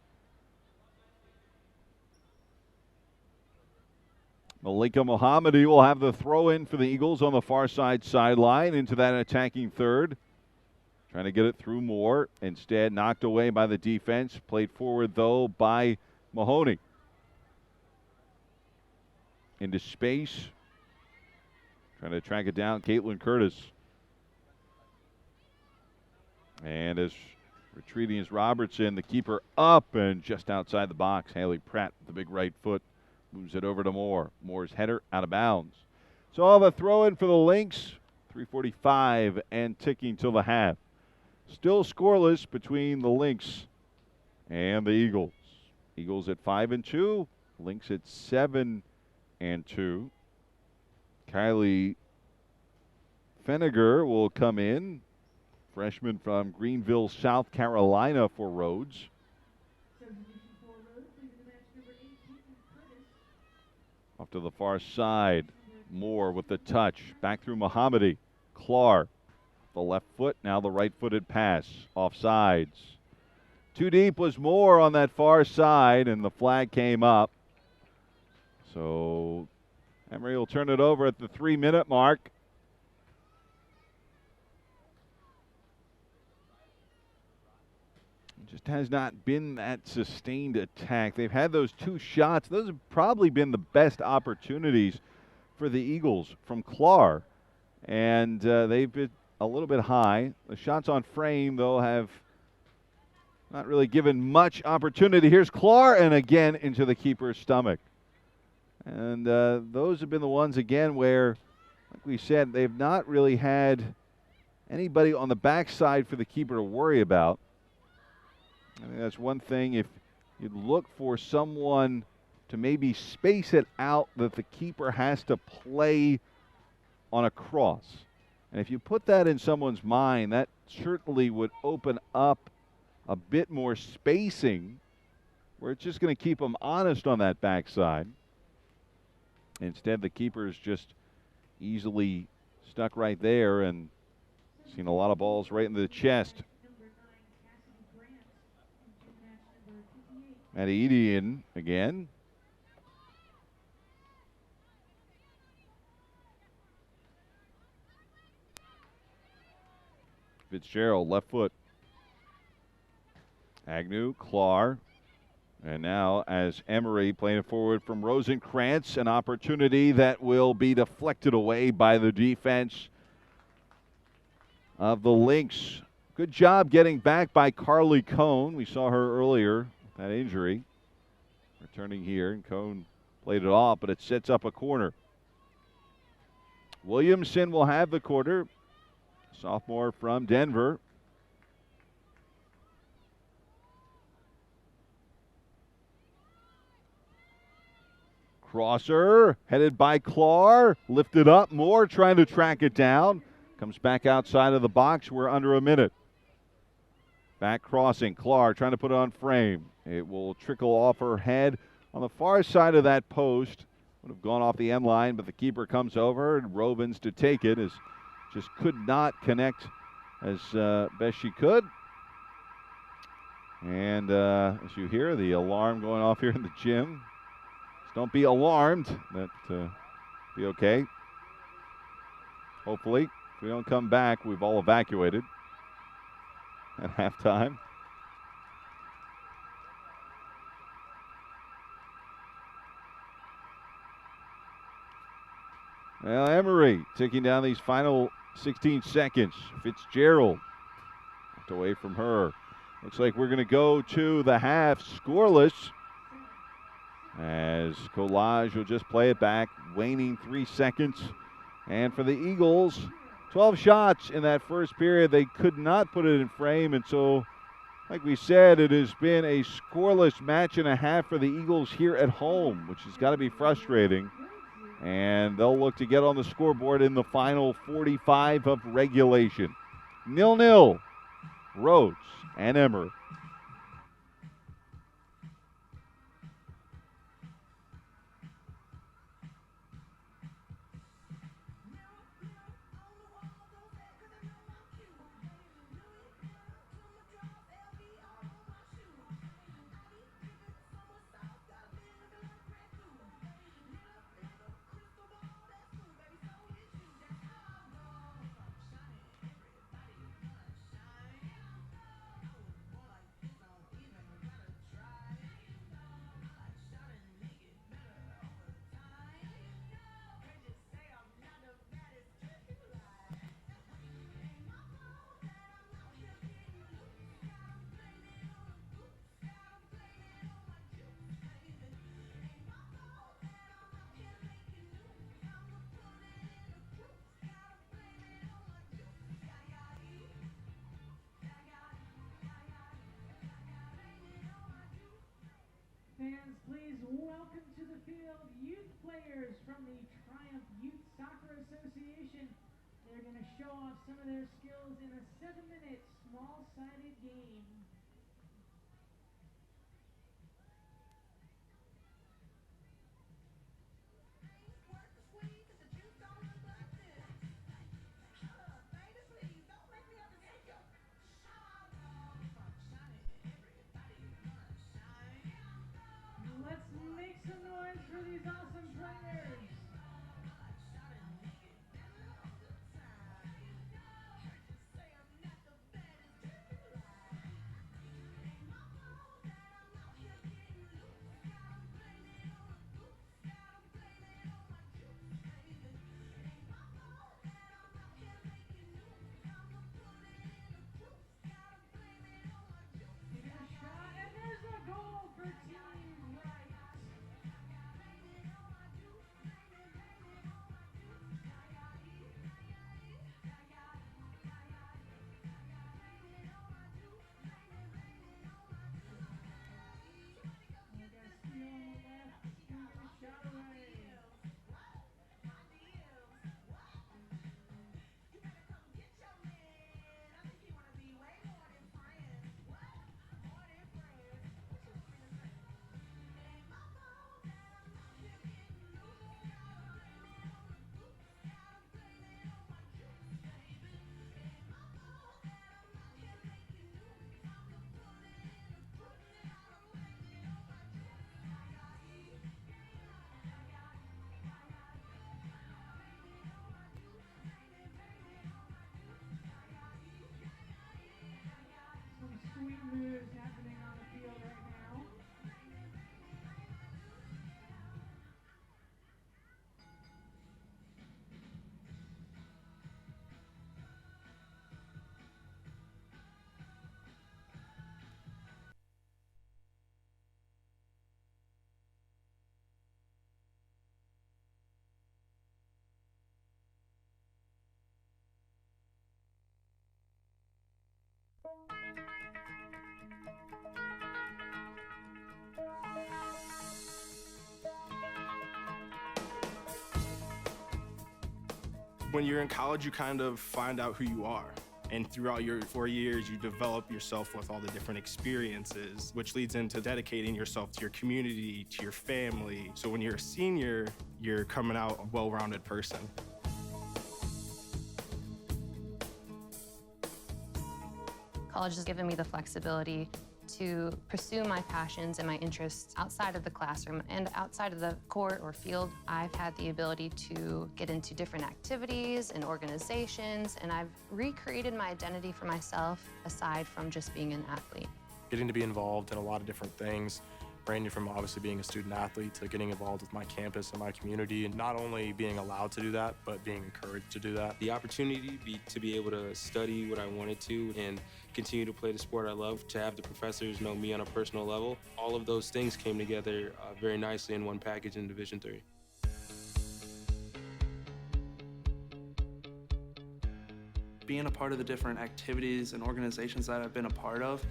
Malika Mohammadi will have the throw in for the Eagles on the far side sideline into that attacking third. Trying to get it through Moore. Instead, knocked away by the defense. Played forward, though, by Mahoney. Into space. Trying to track it down, Caitlin Curtis. And as retreating is Robertson, the keeper up and just outside the box. Haley Pratt with the big right foot moves it over to Moore. Moore's header out of bounds. So I'll have a throw in for the Lynx. 3:45 and ticking till the half. Still scoreless between the Lynx and the Eagles. Eagles at 5-2. Lynx at 7-2. Kylie Feniger will come in. Freshman from Greenville, South Carolina for Rhodes. Off to the far side. Moore with the touch. Back through Mohammadi. Clark. The left foot, now the right-footed pass. Offsides. Too deep was Moore on that far side, and the flag came up. So Emory will turn it over at the 3-minute mark. Just has not been that sustained attack. They've had those 2 shots. Those have probably been the best opportunities for the Eagles from Clark. And they've been a little bit high. The shots on frame, though, have not really given much opportunity. Here's Clark, and again into the keeper's stomach. And those have been the ones, again, where, like we said, they've not really had anybody on the backside for the keeper to worry about. I think that's one thing. If you look for someone to maybe space it out, that the keeper has to play on a cross. And if you put that in someone's mind, that certainly would open up a bit more spacing where it's just going to keep them honest on that backside. Instead, the keeper is just easily stuck right there and seen a lot of balls right into the chest. And Edie in again. Fitzgerald, left foot. Agnew, Clark. And now as Emory playing it forward from Rosenkrantz, an opportunity that will be deflected away by the defense of the Lynx. Good job getting back by Carly Cohn. We saw her earlier, that injury. turning here, and Cone played it off, but it sets up a corner. Williamson will have the quarter. Sophomore from Denver. Crosser, headed by Clark, lifted up. Moore trying to track it down. Comes back outside of the box. We're under a minute. Back crossing. Clark trying to put it on frame. It will trickle off her head on the far side of that post. Would have gone off the end line, but the keeper comes over and Rovens to take it. Just could not connect as best she could. And as you hear, the alarm going off here in the gym. Just don't be alarmed. That be okay. Hopefully, if we don't come back, we've all evacuated at halftime. Well, Emory ticking down these final 16 seconds. Fitzgerald looked away from her. Looks like we're going to go to the half scoreless as Collage will just play it back, waning 3 seconds. And for the Eagles, 12 shots in that first period. They could not put it in frame, and so, like we said, it has been a scoreless match and a half for the Eagles here at home, which has got to be frustrating. And they'll look to get on the scoreboard in the final 45 of regulation. 0-0, Rhodes and Emory. Fans, please welcome to the field youth players from the Triumph Youth Soccer Association. They're going to show off some of their skills in a 7-minute small-sided game. Let's make some noise for these awesome players. When you're in college, you kind of find out who you are. And throughout your 4 years, you develop yourself with all the different experiences, which leads into dedicating yourself to your community, to your family. So when you're a senior, you're coming out a well-rounded person. College has given me the flexibility to pursue my passions and my interests outside of the classroom and outside of the court or field. I've had the ability to get into different activities and organizations, and I've recreated my identity for myself aside from just being an athlete. Getting to be involved in a lot of different things, ranging from obviously being a student athlete to getting involved with my campus and my community, and not only being allowed to do that, but being encouraged to do that. The opportunity to be able to study what I wanted to and continue to play the sport I love, to have the professors know me on a personal level, all of those things came together very nicely in one package in Division III. Being a part of the different activities and organizations that I've been a part of,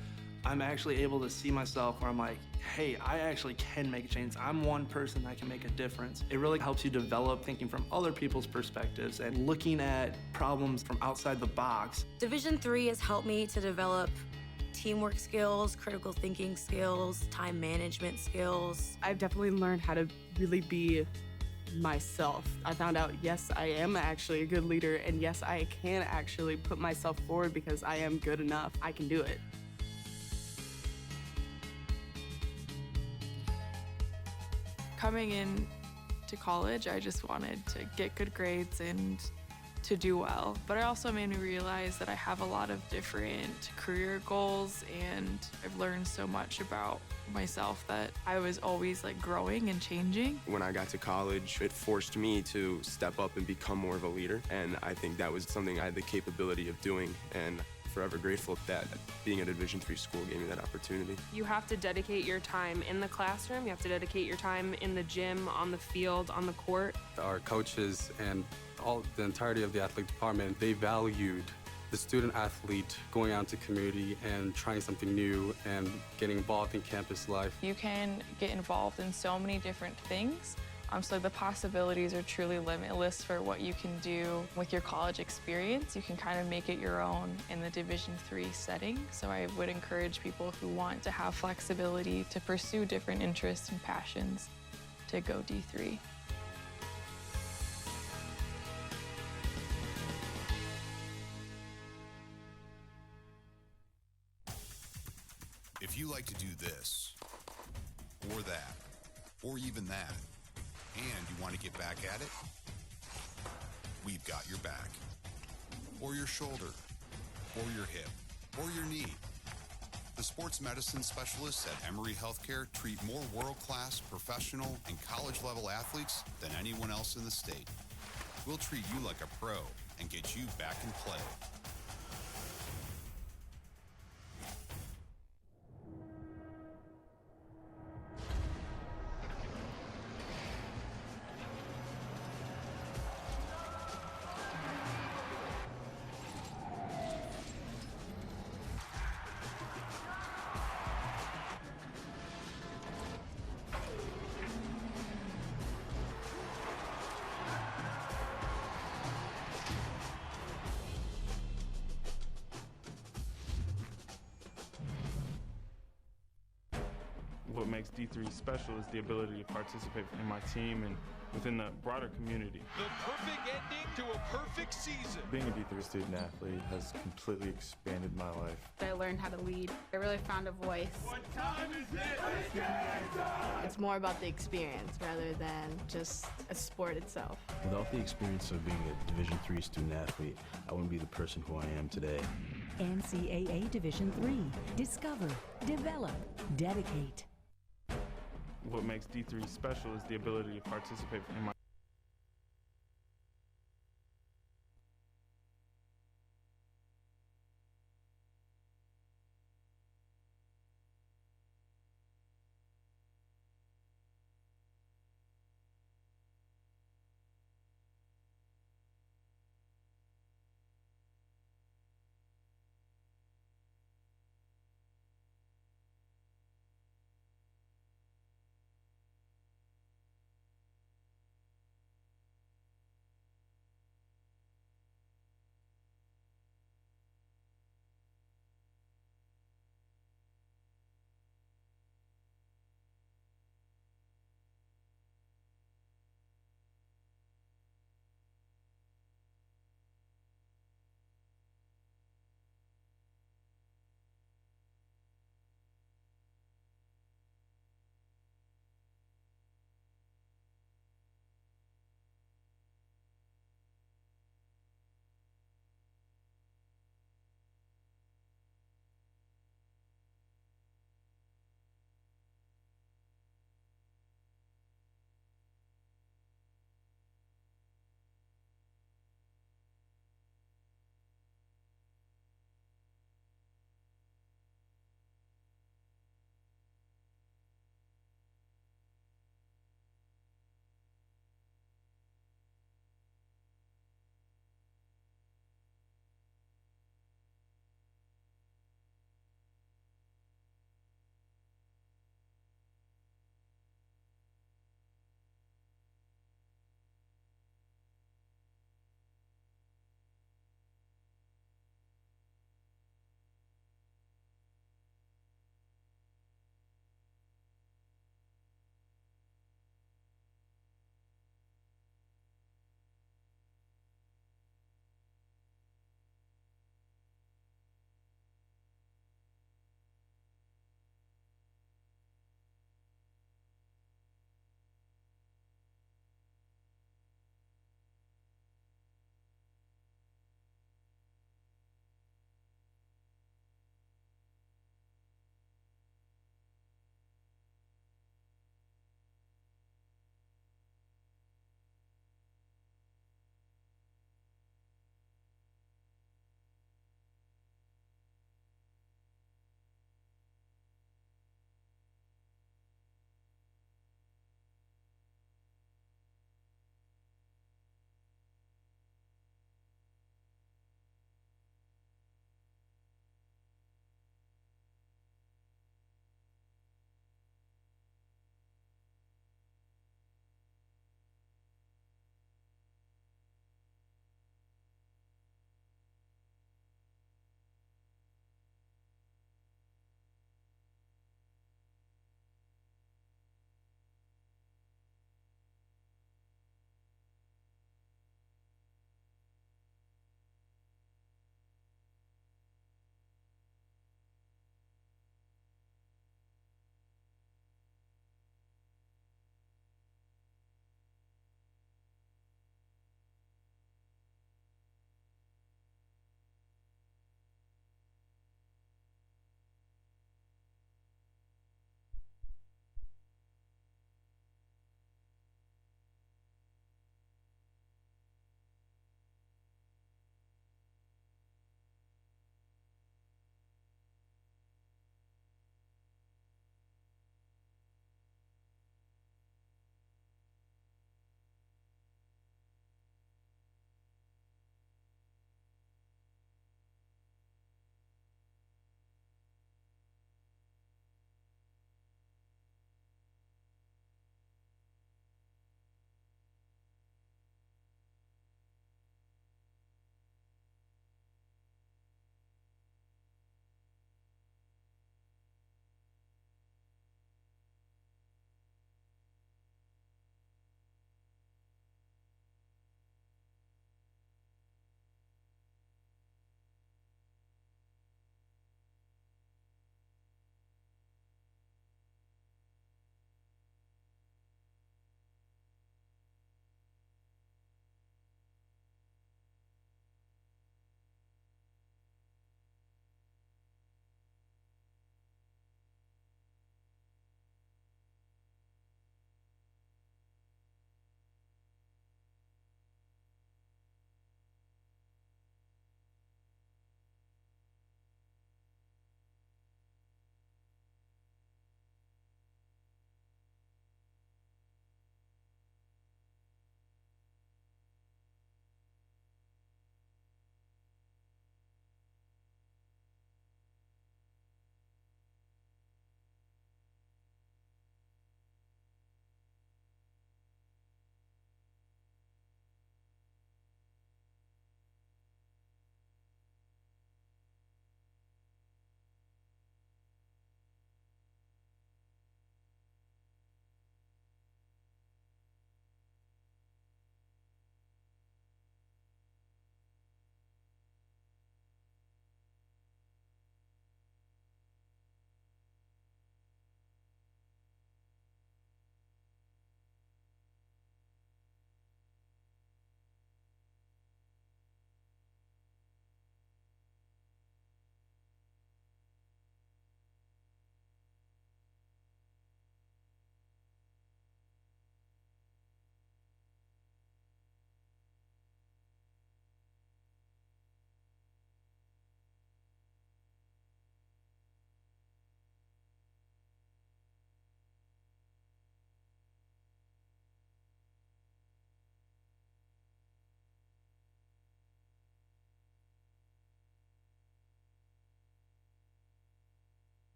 I'm actually able to see myself where I'm like, hey, I actually can make a change. I'm one person that can make a difference. It really helps you develop thinking from other people's perspectives and looking at problems from outside the box. Division III has helped me to develop teamwork skills, critical thinking skills, time management skills. I've definitely learned how to really be myself. I found out, yes, I am actually a good leader, and yes, I can actually put myself forward because I am good enough. I can do it. Coming in to college, I just wanted to get good grades and to do well. But it also made me realize that I have a lot of different career goals, and I've learned so much about myself that I was always like growing and changing. When I got to college, it forced me to step up and become more of a leader, and I think that was something I had the capability of doing, and forever grateful that being at a Division III school gave me that opportunity. You have to dedicate your time in the classroom, you have to dedicate your time in the gym, on the field, on the court. Our coaches and the entirety of the athletic department, they valued the student athlete going out into community and trying something new and getting involved in campus life. You can get involved in so many different things. So the possibilities are truly limitless for what you can do with your college experience. You can kind of make it your own in the Division III setting. So I would encourage people who want to have flexibility to pursue different interests and passions to go D3. If you like to do this, or that, or even that, and you want to get back at it, we've got your back. Or your shoulder, or your hip, or your knee. The sports medicine specialists at Emory Healthcare treat more world-class, professional, and college-level athletes than anyone else in the state. We'll treat you like a pro and get you back in play. What makes D3 special is the ability to participate in my team and within the broader community. The perfect ending to a perfect season. Being a D3 student athlete has completely expanded my life. I learned how to lead. I really found a voice. What time is it? It's more about the experience rather than just a sport itself. Without the experience of being a Division III student athlete, I wouldn't be the person who I am today. NCAA Division III. Discover, develop, dedicate. What makes D3 special is the ability to participate in my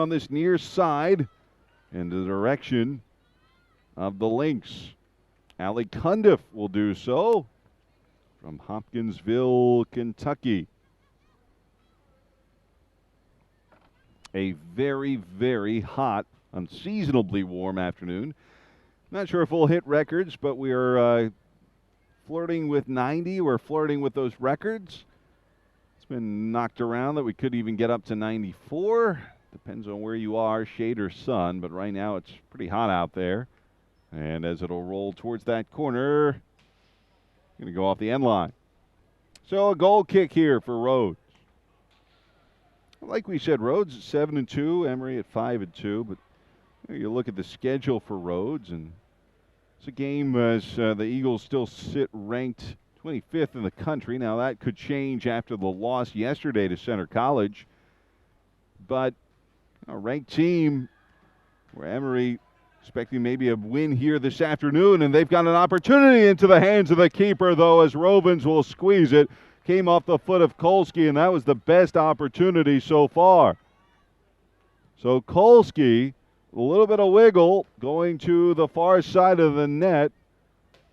on this near side in the direction of the Lynx. Allie Cundiff will do so from Hopkinsville, Kentucky. A very, very hot, unseasonably warm afternoon. Not sure if we'll hit records, but we are flirting with 90. We're flirting with those records. It's been knocked around that we could even get up to 94. Depends on where you are, shade or sun, but right now it's pretty hot out there. And as it'll roll towards that corner, going to go off the end line. So a goal kick here for Rhodes. Like we said, Rhodes at 7-2, Emory at 5-2, but you look at the schedule for Rhodes, and it's a game as the Eagles still sit ranked 25th in the country. Now that could change after the loss yesterday to Center College, but a ranked team where Emory expecting maybe a win here this afternoon, and they've got an opportunity into the hands of the keeper, though, as Rovens will squeeze it. Came off the foot of Kolsky, and that was the best opportunity so far. So Kolsky, a little bit of wiggle going to the far side of the net.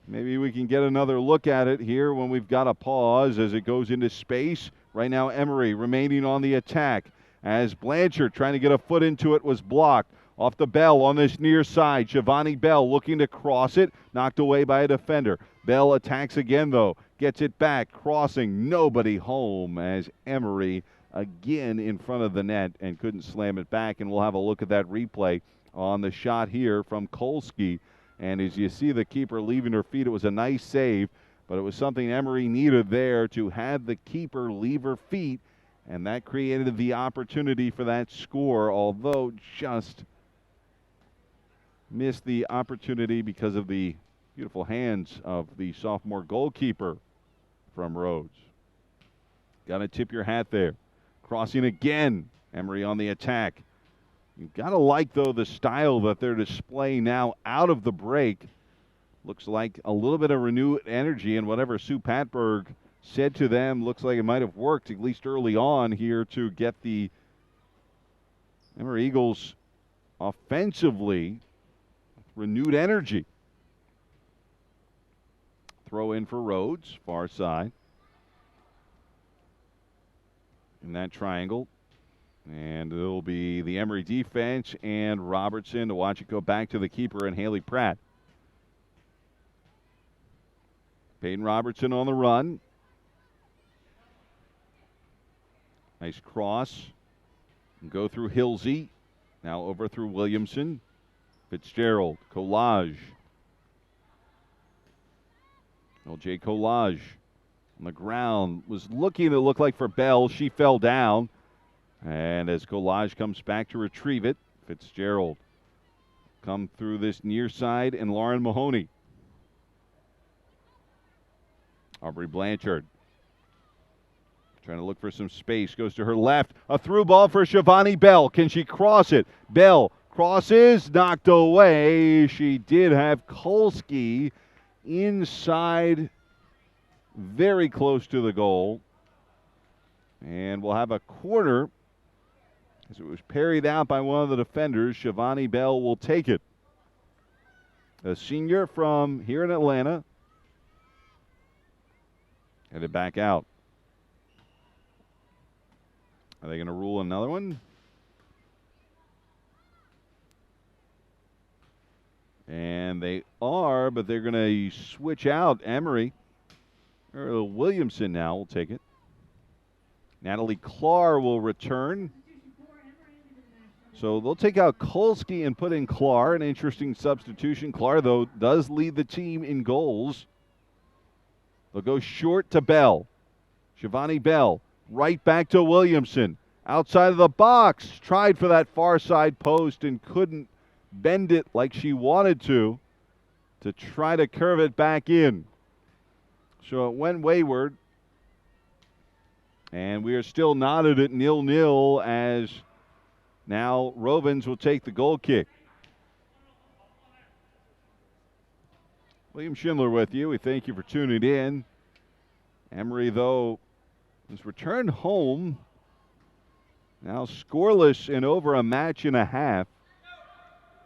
Maybe we can get another look at it here when we've got a pause as it goes into space. Right now, Emory remaining on the attack as Blanchard trying to get a foot into it was blocked. Off the Bell on this near side. Shivani Bell looking to cross it. Knocked away by a defender. Bell attacks again, though. Gets it back. Crossing. Nobody home as Emory again in front of the net and couldn't slam it back. And we'll have a look at that replay on the shot here from Kolsky. And as you see the keeper leaving her feet, it was a nice save. But it was something Emory needed there to have the keeper leave her feet. And that created the opportunity for that score, although just missed the opportunity because of the beautiful hands of the sophomore goalkeeper from Rhodes. Got to tip your hat there. Crossing again. Emory on the attack. You've got to like, though, the style that they're displaying now out of the break. Looks like a little bit of renewed energy, and whatever Sue Patberg said to them looks like it might have worked, at least early on here, to get the Emory Eagles offensively renewed energy. Throw in for Rhodes, far side. In that triangle. And it'll be the Emory defense and Robertson to watch it go back to the keeper and Haley Pratt. Peyton Robertson on the run. Nice cross. Go through Hilsey. Now over through Williamson. Fitzgerald, Collage. LJ Collage on the ground was looking to look like for Bell. She fell down. And as Collage comes back to retrieve it, Fitzgerald come through this near side and Lauren Mahoney. Aubrey Blanchard trying to look for some space. Goes to her left. A through ball for Shivani Bell. Can she cross it? Bell crosses, knocked away. She did have Kolsky inside, very close to the goal. And we'll have a corner as it was parried out by one of the defenders. Shivani Bell will take it. A senior from here in Atlanta. Headed back out. Are they going to rule another one? And they are, but they're going to switch out Emory. Or Williamson now will take it. Natalie Clark will return. So they'll take out Kolsky and put in Clark. An interesting substitution. Clark, though, does lead the team in goals. They'll go short to Bell. Shivani Bell. Right back to Williamson. Outside of the box. Tried for that far side post and couldn't bend it like she wanted to try to curve it back in. So it went wayward. And we are still knotted at 0-0 as now Rovens will take the goal kick. William Schindler with you. We thank you for tuning in. Emory, though, has returned home Now scoreless in over a match and a half.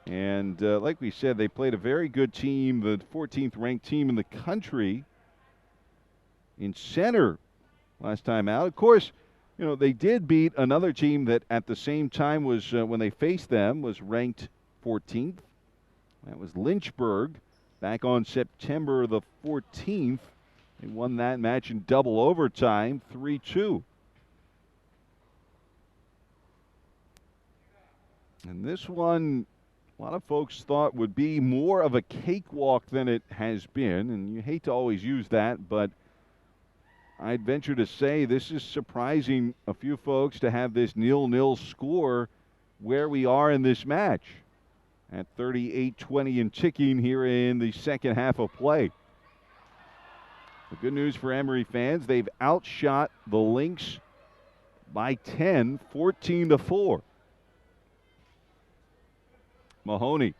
And like we said, they played a very good team, the 14th ranked team in the country in center last time out. Of course, you know, they did beat another team that at the same time was, when they faced them, was ranked 14th. That was Lynchburg back on September the 14th. They won that match in double overtime, 3-2. And this one, a lot of folks thought would be more of a cakewalk than it has been. And you hate to always use that, but I'd venture to say this is surprising a few folks to have this 0-0 score where we are in this match at 38-20 and ticking here in the second half of play. The good news for Emory fans, they've outshot the Lynx by 10, 14-4. Mahoney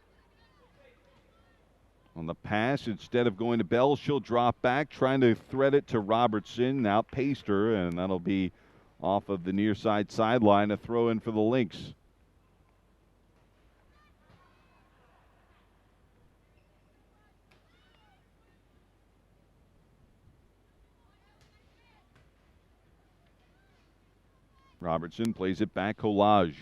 on the pass. Instead of going to Bell, she'll drop back, trying to thread it to Robertson. Outpaced her, and that'll be off of the near side sideline. A throw in for the Lynx. Robertson plays it back. Collage.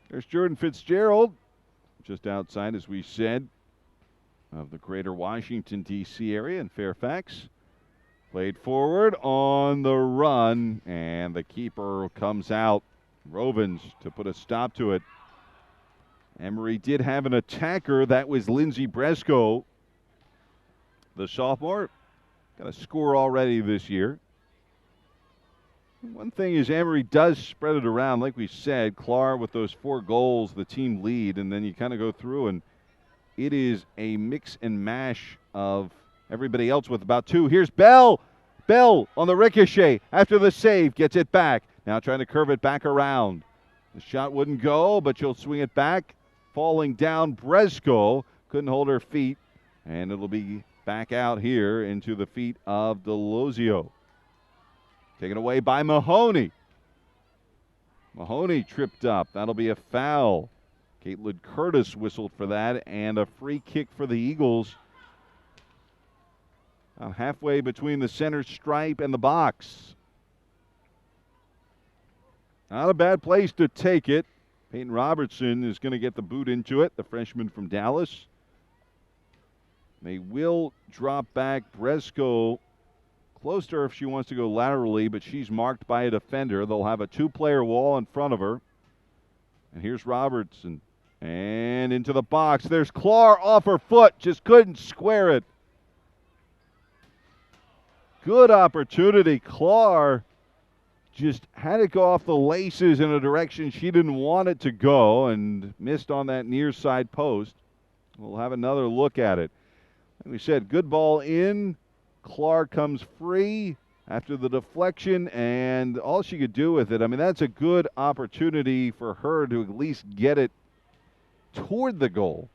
There's Jordan Fitzgerald, just outside, as we said, of the greater Washington, D.C. area in Fairfax. Played forward on the run, and the keeper comes out. Rovens to put a stop to it. Emory did have an attacker. That was Lindsey Bresco, the sophomore. Got a score already this year. One thing is Emory does spread it around. Like we said, Clark with those 4 goals, the team lead, and then you kind of go through, and it is a mix and mash of everybody else with about 2. Here's Bell. Bell on the ricochet after the save, gets it back. Now trying to curve it back around. The shot wouldn't go, but she'll swing it back. Falling down, Bresco couldn't hold her feet, and it'll be back out here into the feet of Delosio. Taken away by Mahoney. Mahoney tripped up. That'll be a foul. Caitlin Curtis whistled for that, and a free kick for the Eagles. Halfway between the center stripe and the box. Not a bad place to take it. Peyton Robertson is going to get the boot into it, the freshman from Dallas. They will drop back. Bresco close to her if she wants to go laterally, but she's marked by a defender. They'll have a 2-player wall in front of her. And here's Robertson. And into the box. There's Clark off her foot. Just couldn't square it. Good opportunity. Clark just had it go off the laces in a direction she didn't want it to go and missed on that near side post. We'll have another look at it. Like we said, good ball in. Clark comes free after the deflection, and all she could do with it, I mean, that's a good opportunity for her to at least get it toward the goal.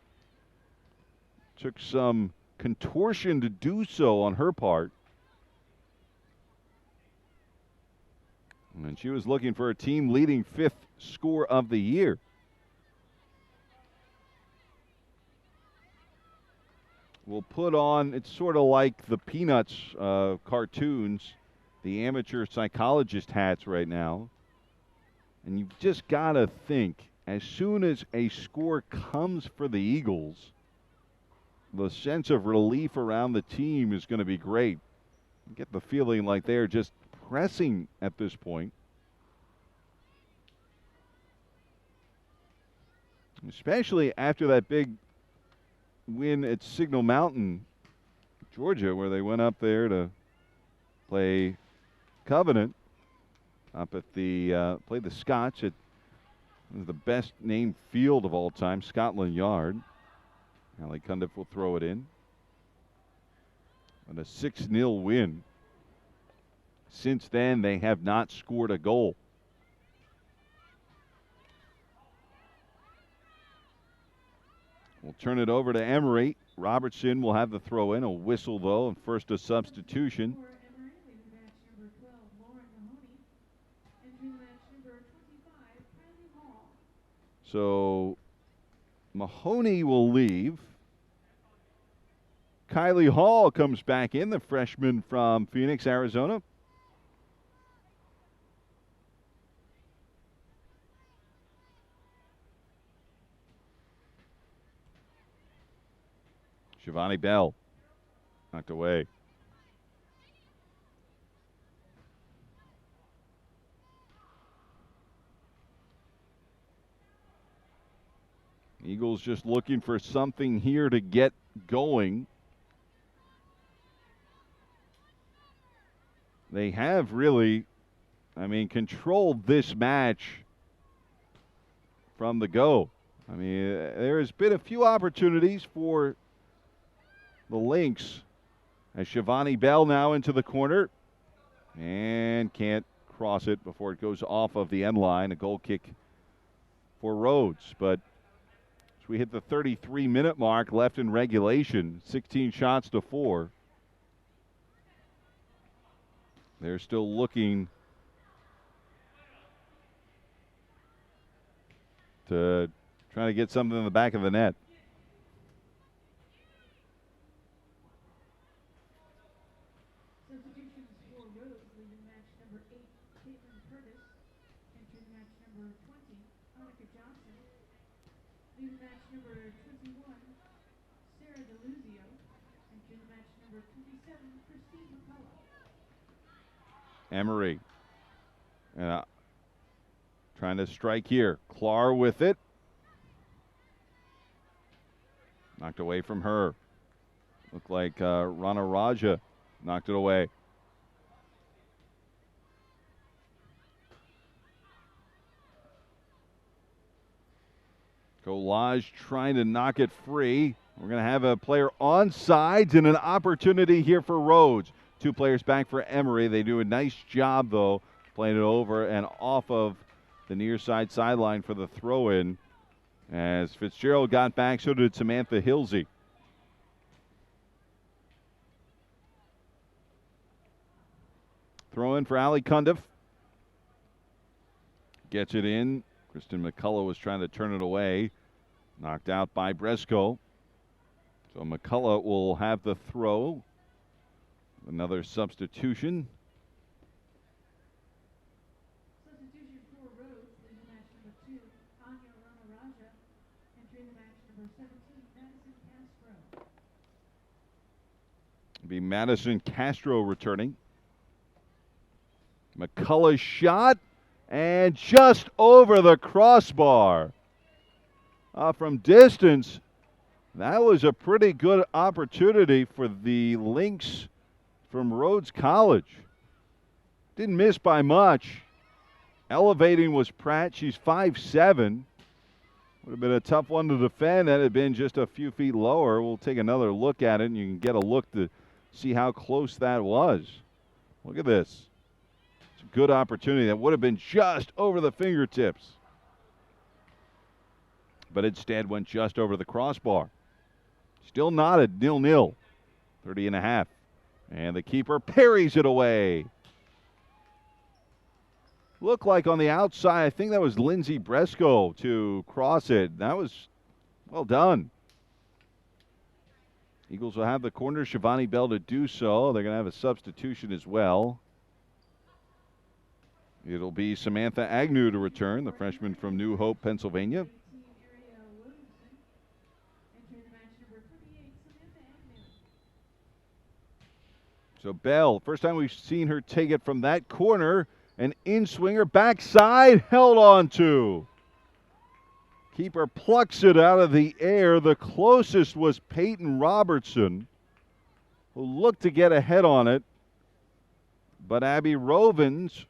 Took some contortion to do so on her part. And she was looking for a team-leading 5th score of the year. We'll put on, it's sort of like the Peanuts cartoons, the amateur psychologist hats right now. And you've just got to think, as soon as a score comes for the Eagles, the sense of relief around the team is going to be great. You get the feeling like they're just pressing at this point. Especially after that big win at Signal Mountain, Georgia, where they went up there to play Covenant up at the played the Scots at the best named field of all time, Scotland Yard. Allie Cundiff will throw it in. And a 6-0 win. Since then, they have not scored a goal. We'll turn it over to Emory. Robertson will have the throw in. A whistle, though, and first a substitution. So Mahoney will leave. Kylie Hall comes back in, the freshman from Phoenix, Arizona. Shivani Bell knocked away. Eagles just looking for something here to get going. They have really, controlled this match from the go. There's been a few opportunities for the Lynx as Shivani Bell now into the corner and can't cross it before it goes off of the end line. A goal kick for Rhodes. But as we hit the 33-minute mark left in regulation, 16 shots to 4. They're still looking to try to get something in the back of the net. Substitutions for Rhodes, leaving match number 8, Caitlin Curtis. Entering match number 20, Annika Johnson. Leaving match number 21, Sarah DeLuzio. Entering match number 27, Christine McCullough. Emory trying to strike here. Clar with it. Knocked away from her. Looked like Rana Raja knocked it away. Golage trying to knock it free. We're going to have a player on sides and an opportunity here for Rhodes. 2 players back for Emory. They do a nice job, though, playing it over and off of the near side sideline for the throw-in. As Fitzgerald got back, so did Samantha Hilsey. Throw in for Allie Cundiff. Gets it in. Kristen McCullough was trying to turn it away. Knocked out by Bresco. So McCullough will have the throw. Another substitution. Substitution for Rhodes, leaving match number 2, Anya Ramaraja. Entering the match number 17, Madison Castro. Be Madison Castro returning. McCullough's shot, and just over the crossbar. From distance, that was a pretty good opportunity for the Lynx from Rhodes College. Didn't miss by much. Elevating was Pratt. She's 5'7". Would have been a tough one to defend. That had been just a few feet lower. We'll take another look at it, and you can get a look to see how close that was. Look at this. It's a good opportunity. That would have been just over the fingertips. But instead went just over the crossbar. Still knotted, 0-0. 30.5. And the keeper parries it away. Looked like on the outside, I think that was Lindsay Bresco to cross it. That was well done. Eagles will have the corner. Shivani Bell to do so. They're going to have a substitution as well. It'll be Samantha Agnew to return, the freshman from New Hope, Pennsylvania. So Bell, first time we've seen her take it from that corner. An in-swinger, backside, held on to. Keeper plucks it out of the air. The closest was Peyton Robertson, who looked to get ahead on it. But Abby Rovens,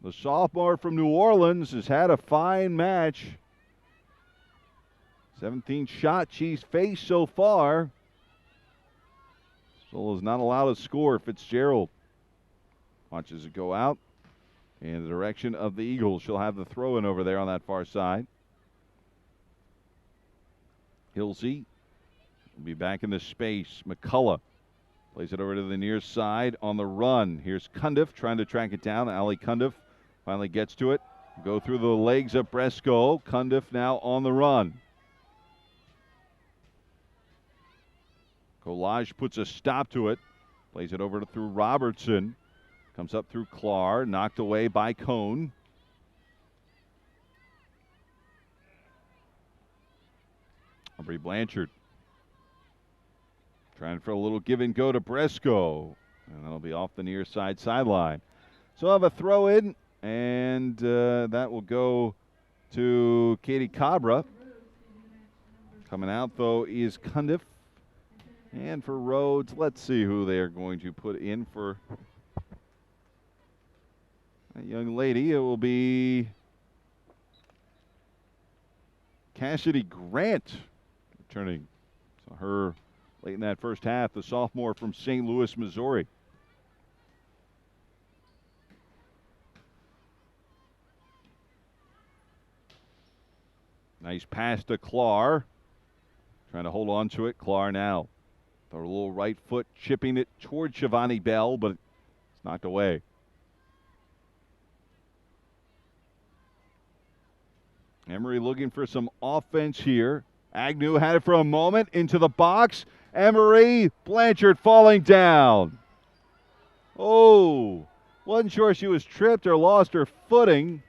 the sophomore from New Orleans, has had a fine match. 17 shots she's faced so far. Soul is not allowed to score. Fitzgerald watches it go out in the direction of the Eagles. She'll have the throw in over there on that far side. Hilsey will be back in the space. McCullough plays it over to the near side on the run. Here's Cundiff trying to track it down. Allie Cundiff finally gets to it. Go through the legs of Bresco. Cundiff now on the run. Collage puts a stop to it. Plays it over through Robertson. Comes up through Clark. Knocked away by Cone. Aubrey Blanchard trying for a little give and go to Bresco. And that'll be off the near side sideline. So I'll have a throw in, and that will go to Katie Cabra. Coming out, though, is Cundiff. And for Rhodes, let's see who they are going to put in for that young lady. It will be Cassidy Grant returning. So her late in that first half, the sophomore from St. Louis, Missouri. Nice pass to Clark. Trying to hold on to it. Clark now. Throw a little right foot, chipping it towards Shivani Bell, but it's knocked away. Emory looking for some offense here. Agnew had it for a moment into the box. Emory, Blanchard falling down. Oh, wasn't sure she was tripped or lost her footing.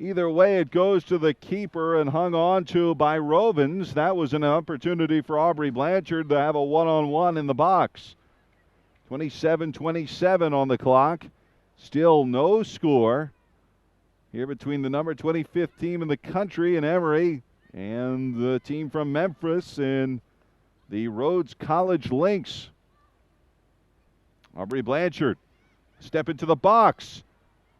Either way, it goes to the keeper and hung on to by Rovens. That was an opportunity for Aubrey Blanchard to have a one-on-one in the box. 27-27 on the clock. Still no score here between the number 25th team in the country in Emory and the team from Memphis in the Rhodes College Lynx. Aubrey Blanchard, step into the box.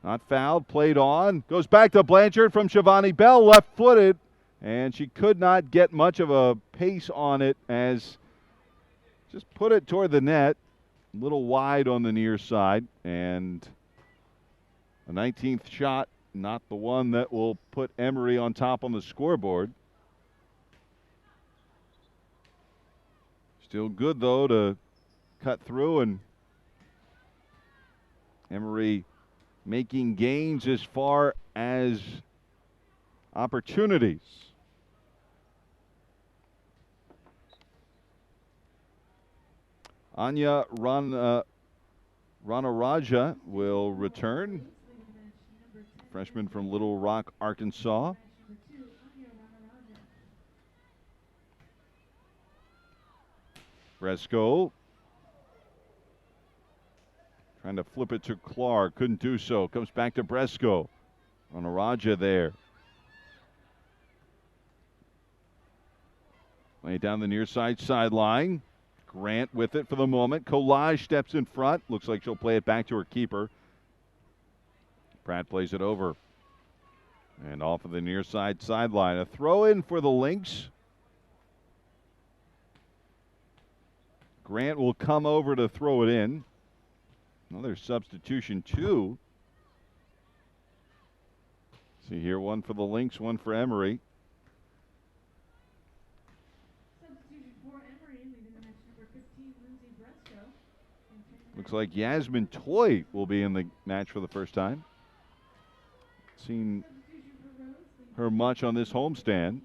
Not fouled, played on. Goes back to Blanchard from Shivani Bell, left-footed. And she could not get much of a pace on it as just put it toward the net. A little wide on the near side. And a 19th shot, not the one that will put Emory on top on the scoreboard. Still good, though, to cut through, and Emory making gains as far as opportunities. Anya Ranaraja will return. Freshman from Little Rock, Arkansas. Bresco trying to flip it to Clark. Couldn't do so. Comes back to Bresco. Ranaraja there. Lay it down the near side sideline. Grant with it for the moment. Collage steps in front. Looks like she'll play it back to her keeper. Pratt plays it over. And off of the near side sideline. A throw in for the Lynx. Grant will come over to throw it in. Another substitution, too. See here, one for the Lynx, one for Emory. Substitution for Emory, leaving the match number 15, Lindsay Bresco. Looks like Yasmin Toy will be in the match for the first time. Seen her much on this homestand.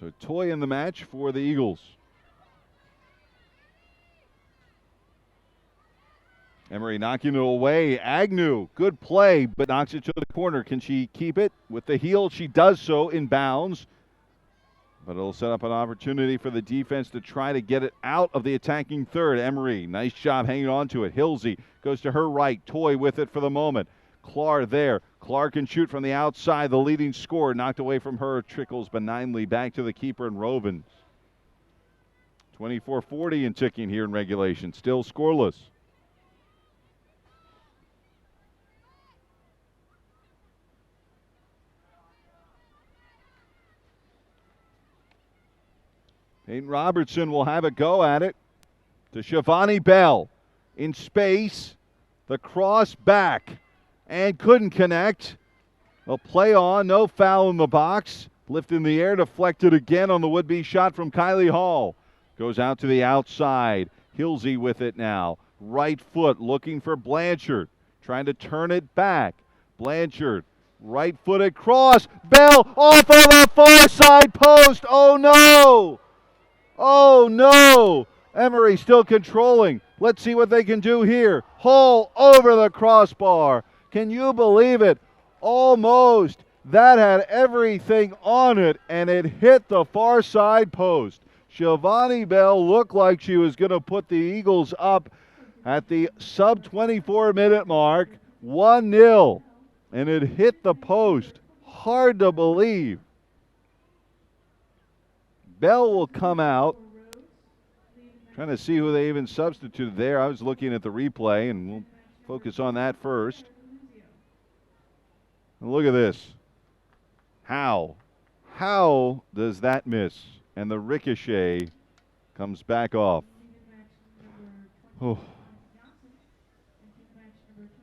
So Toy in the match for the Eagles. Emory knocking it away. Agnew, good play, but knocks it to the corner. Can she keep it? With the heel, she does so in bounds. But it'll set up an opportunity for the defense to try to get it out of the attacking third. Emory, nice job hanging on to it. Hilsey goes to her right. Toy with it for the moment. Clark there. Clark can shoot from the outside. The leading scorer knocked away from her. Trickles benignly back to the keeper and Rovens. 24-40 and ticking here in regulation. Still scoreless. Peyton Robertson will have a go at it to Shivani Bell. In space, the cross back, and couldn't connect. A play on, no foul in the box. Lift in the air, deflected again on the would-be shot from Kylie Hall. Goes out to the outside. Hilsey with it now. right foot looking for Blanchard, trying to turn it back. Blanchard, right footed cross. Bell off of the far side post. Oh no! Oh no! Emory still controlling. Let's see what they can do here. Hull over the crossbar. Can you believe it? Almost. That had everything on it, and it hit the far side post. Shivani Bell looked like she was going to put the Eagles up at the sub 24-minute mark, 1-0, and it hit the post. Hard to believe. Bell will come out. Trying to see who they even substituted there. I was looking at the replay, and we'll focus on that first. And look at this. How does that miss? And the ricochet comes back off. Oh.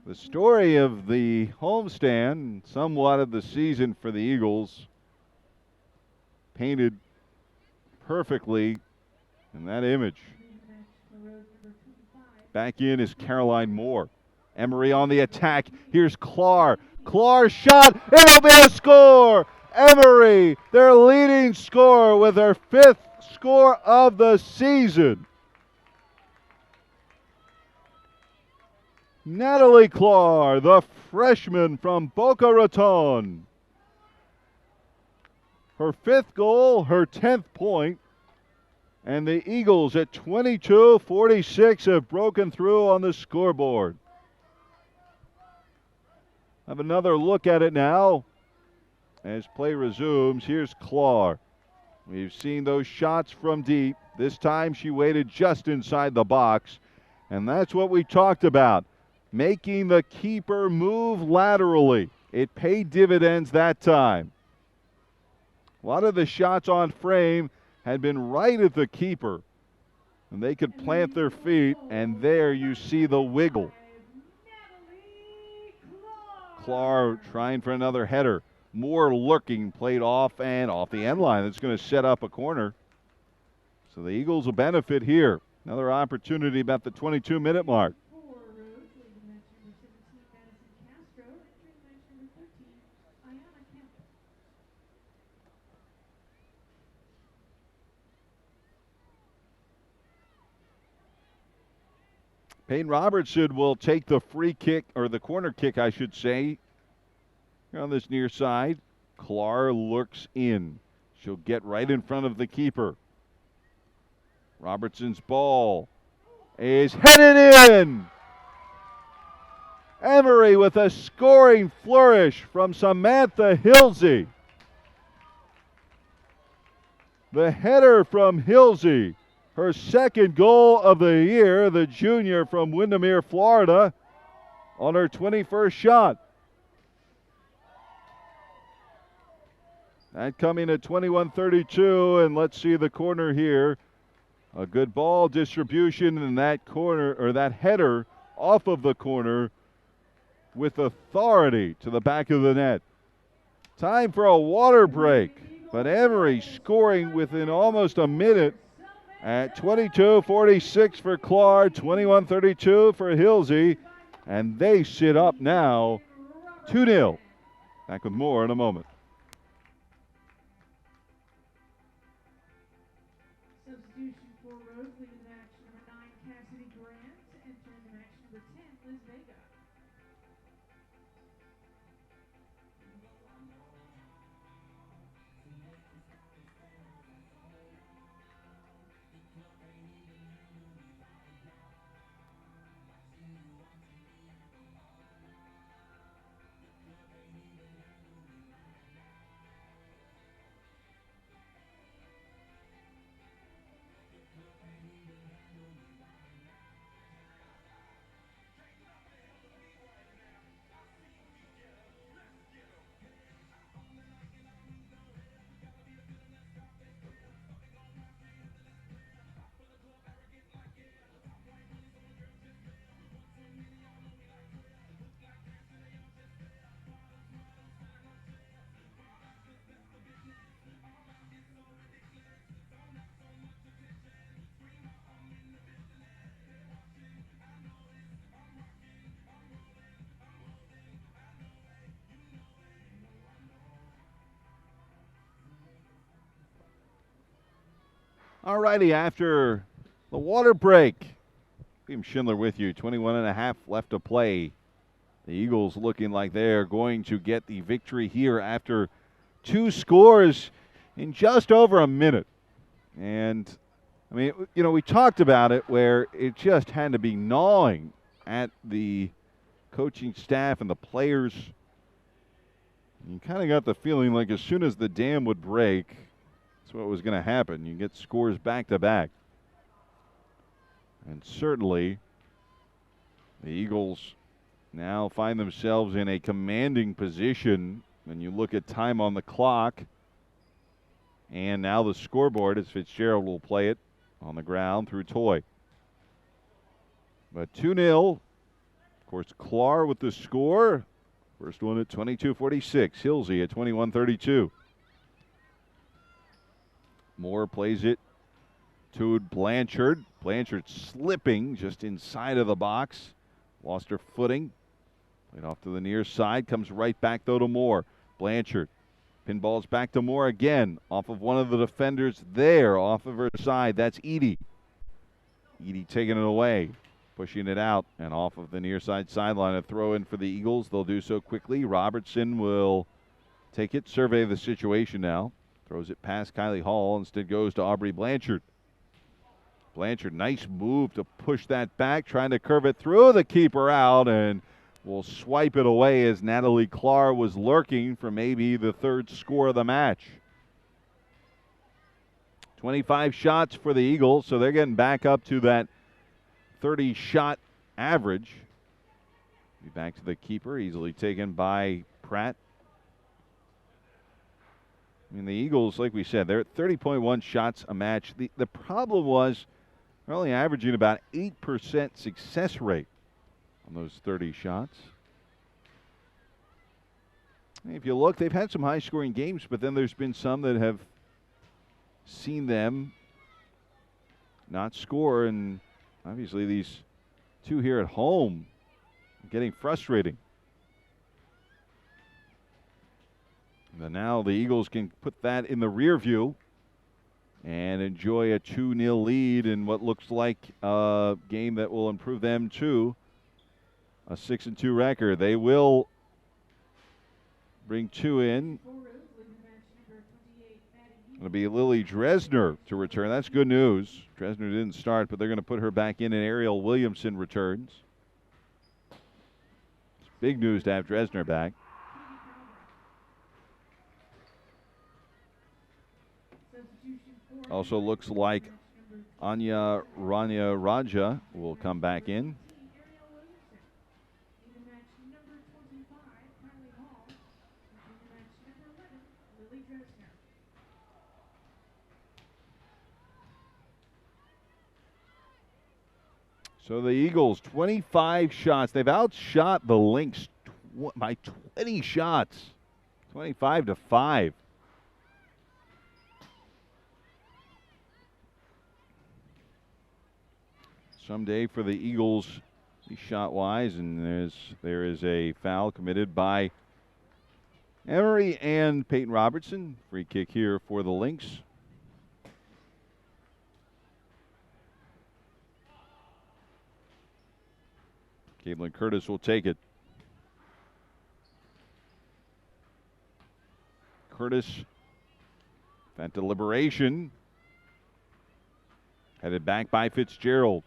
The story of the homestand, somewhat of the season for the Eagles, painted perfectly in that image. Back in is Caroline Moore. Emory on the attack. Here's Clark. Clark's shot. It'll be a score. Emory, their leading scorer with their 5th score of the season. Natalie Clark, the freshman from Boca Raton. Her 5th goal, her 10th point. And the Eagles at 22-46 have broken through on the scoreboard. Have another look at it now as play resumes. Here's Clark. We've seen those shots from deep. This time she waited just inside the box. And that's what we talked about, making the keeper move laterally. It paid dividends that time. A lot of the shots on frame had been right at the keeper, and they could plant their feet, and there you see the wiggle. Clark trying for another header. Moore lurking, played off and off the end line. That's going to set up a corner. So the Eagles will benefit here. Another opportunity about the 22-minute mark. Payne Robertson will take the free kick, or the corner kick, I should say, on this near side. Clark looks in. She'll get right in front of the keeper. Robertson's ball is headed in. Emory with a scoring flourish from Samantha Hilsey. The header from Hilsey. Her 2nd goal of the year, the junior from Windermere, Florida, on her 21st shot. That coming at 21-32, and let's see the corner here. A good ball distribution in that corner, or that header off of the corner with authority to the back of the net. Time for a water break, but Emory scoring within almost a minute. At 22-46 for Clark, 21-32 for Hilsey, and they sit up now 2-0. Back with more in a moment. Substitution for Rhodes, leading the action number 9, Cassidy Grant, entering the action number 10, Liz Vega. All righty, after the water break, William Schindler with you. 21.5 left to play. The Eagles looking like they're going to get the victory here after 2 scores in just over a minute. And, I mean, you know, we talked about it where it just had to be gnawing at the coaching staff and the players. You kind of got the feeling like as soon as the dam would break, that's what was going to happen. You get scores back to back. And certainly the Eagles now find themselves in a commanding position when you look at time on the clock. And now the scoreboard as Fitzgerald will play it on the ground through Toy. But 2-0. Of course, Clark with the score. First one at 22:46. Hilsey at 21:32. Moore plays it to Blanchard. Blanchard slipping just inside of the box. Lost her footing. Played off to the near side. Comes right back, though, to Moore. Blanchard. Pinballs back to Moore again. Off of one of the defenders there. Off of her side. That's Edie. Edie taking it away. Pushing it out and off of the near side sideline. A throw in for the Eagles. They'll do so quickly. Robertson will take it. Survey the situation now. Throws it past Kylie Hall. Instead goes to Aubrey Blanchard. Blanchard, nice move to push that back. Trying to curve it through. The keeper out and will swipe it away as Natalie Clark was lurking for maybe the 3rd score of the match. 25 shots for the Eagles, so they're getting back up to that 30-shot average. Be back to the keeper, easily taken by Pratt. I mean, the Eagles, like we said, they're at 30.1 shots a match. The problem was they're only averaging about 8% success rate on those 30 shots. If you look, they've had some high-scoring games, but then there's been some that have seen them not score, and obviously these 2 here at home are getting frustrating. And now the Eagles can put that in the rear view and enjoy a 2-0 lead in what looks like a game that will improve them to a 6-2 record. They will bring 2 in. It'll be Lily Dresner to return. That's good news. Dresner didn't start, but they're going to put her back in, and Ariel Williamson returns. It's big news to have Dresner back. Also looks like Anya Rania Raja will come back in. So the Eagles, 25 shots. They've outshot the Lynx by 20 shots, 25-5. Someday for the Eagles, shot-wise, and there is a foul committed by Emory and Peyton Robertson. Free kick here for the Lynx. Caitlin Curtis will take it. Curtis, that deliberation. Headed back by Fitzgerald.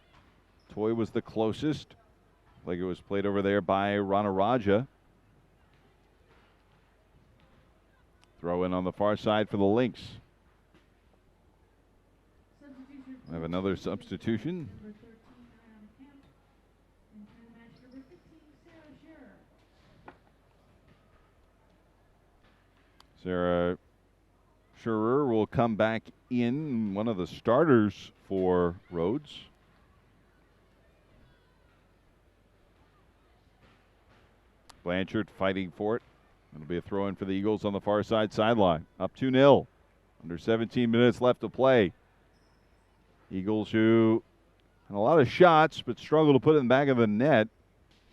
Toy was the closest. Like it was played over there by Rana Raja. Throw in on the far side for the Lynx. We have another substitution. Sarah Scherer will come back in, one of the starters for Rhodes. Blanchard fighting for it. It'll be a throw in for the Eagles on the far side sideline. Up 2-0. Under 17 minutes left to play. Eagles who had a lot of shots but struggle to put it in the back of the net.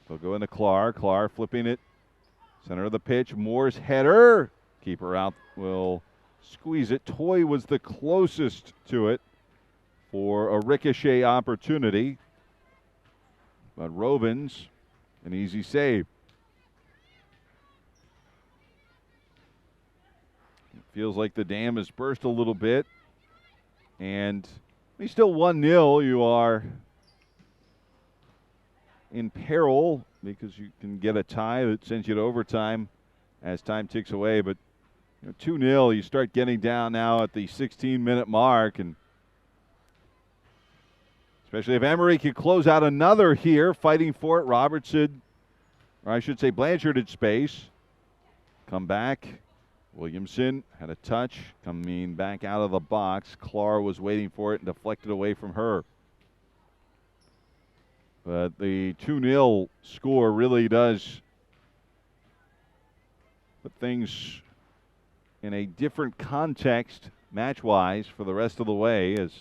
They'll go into Clark. Clark flipping it. Center of the pitch. Moore's header. Keeper out will squeeze it. Toy was the closest to it. for a ricochet opportunity. But Robins, an easy save. It feels like the dam has burst a little bit. And he's still 1-0. You are in peril because you can get a tie that sends you to overtime as time ticks away. But 2-0, you start getting down now at the 16-minute mark, and especially if Emory can close out another here, fighting for it. Robertson, or I should say Blanchard at space. Come back. Williamson had a touch, coming back out of the box. Clark was waiting for it and deflected away from her. But the 2-0 score really does put things in a different context match-wise for the rest of the way, as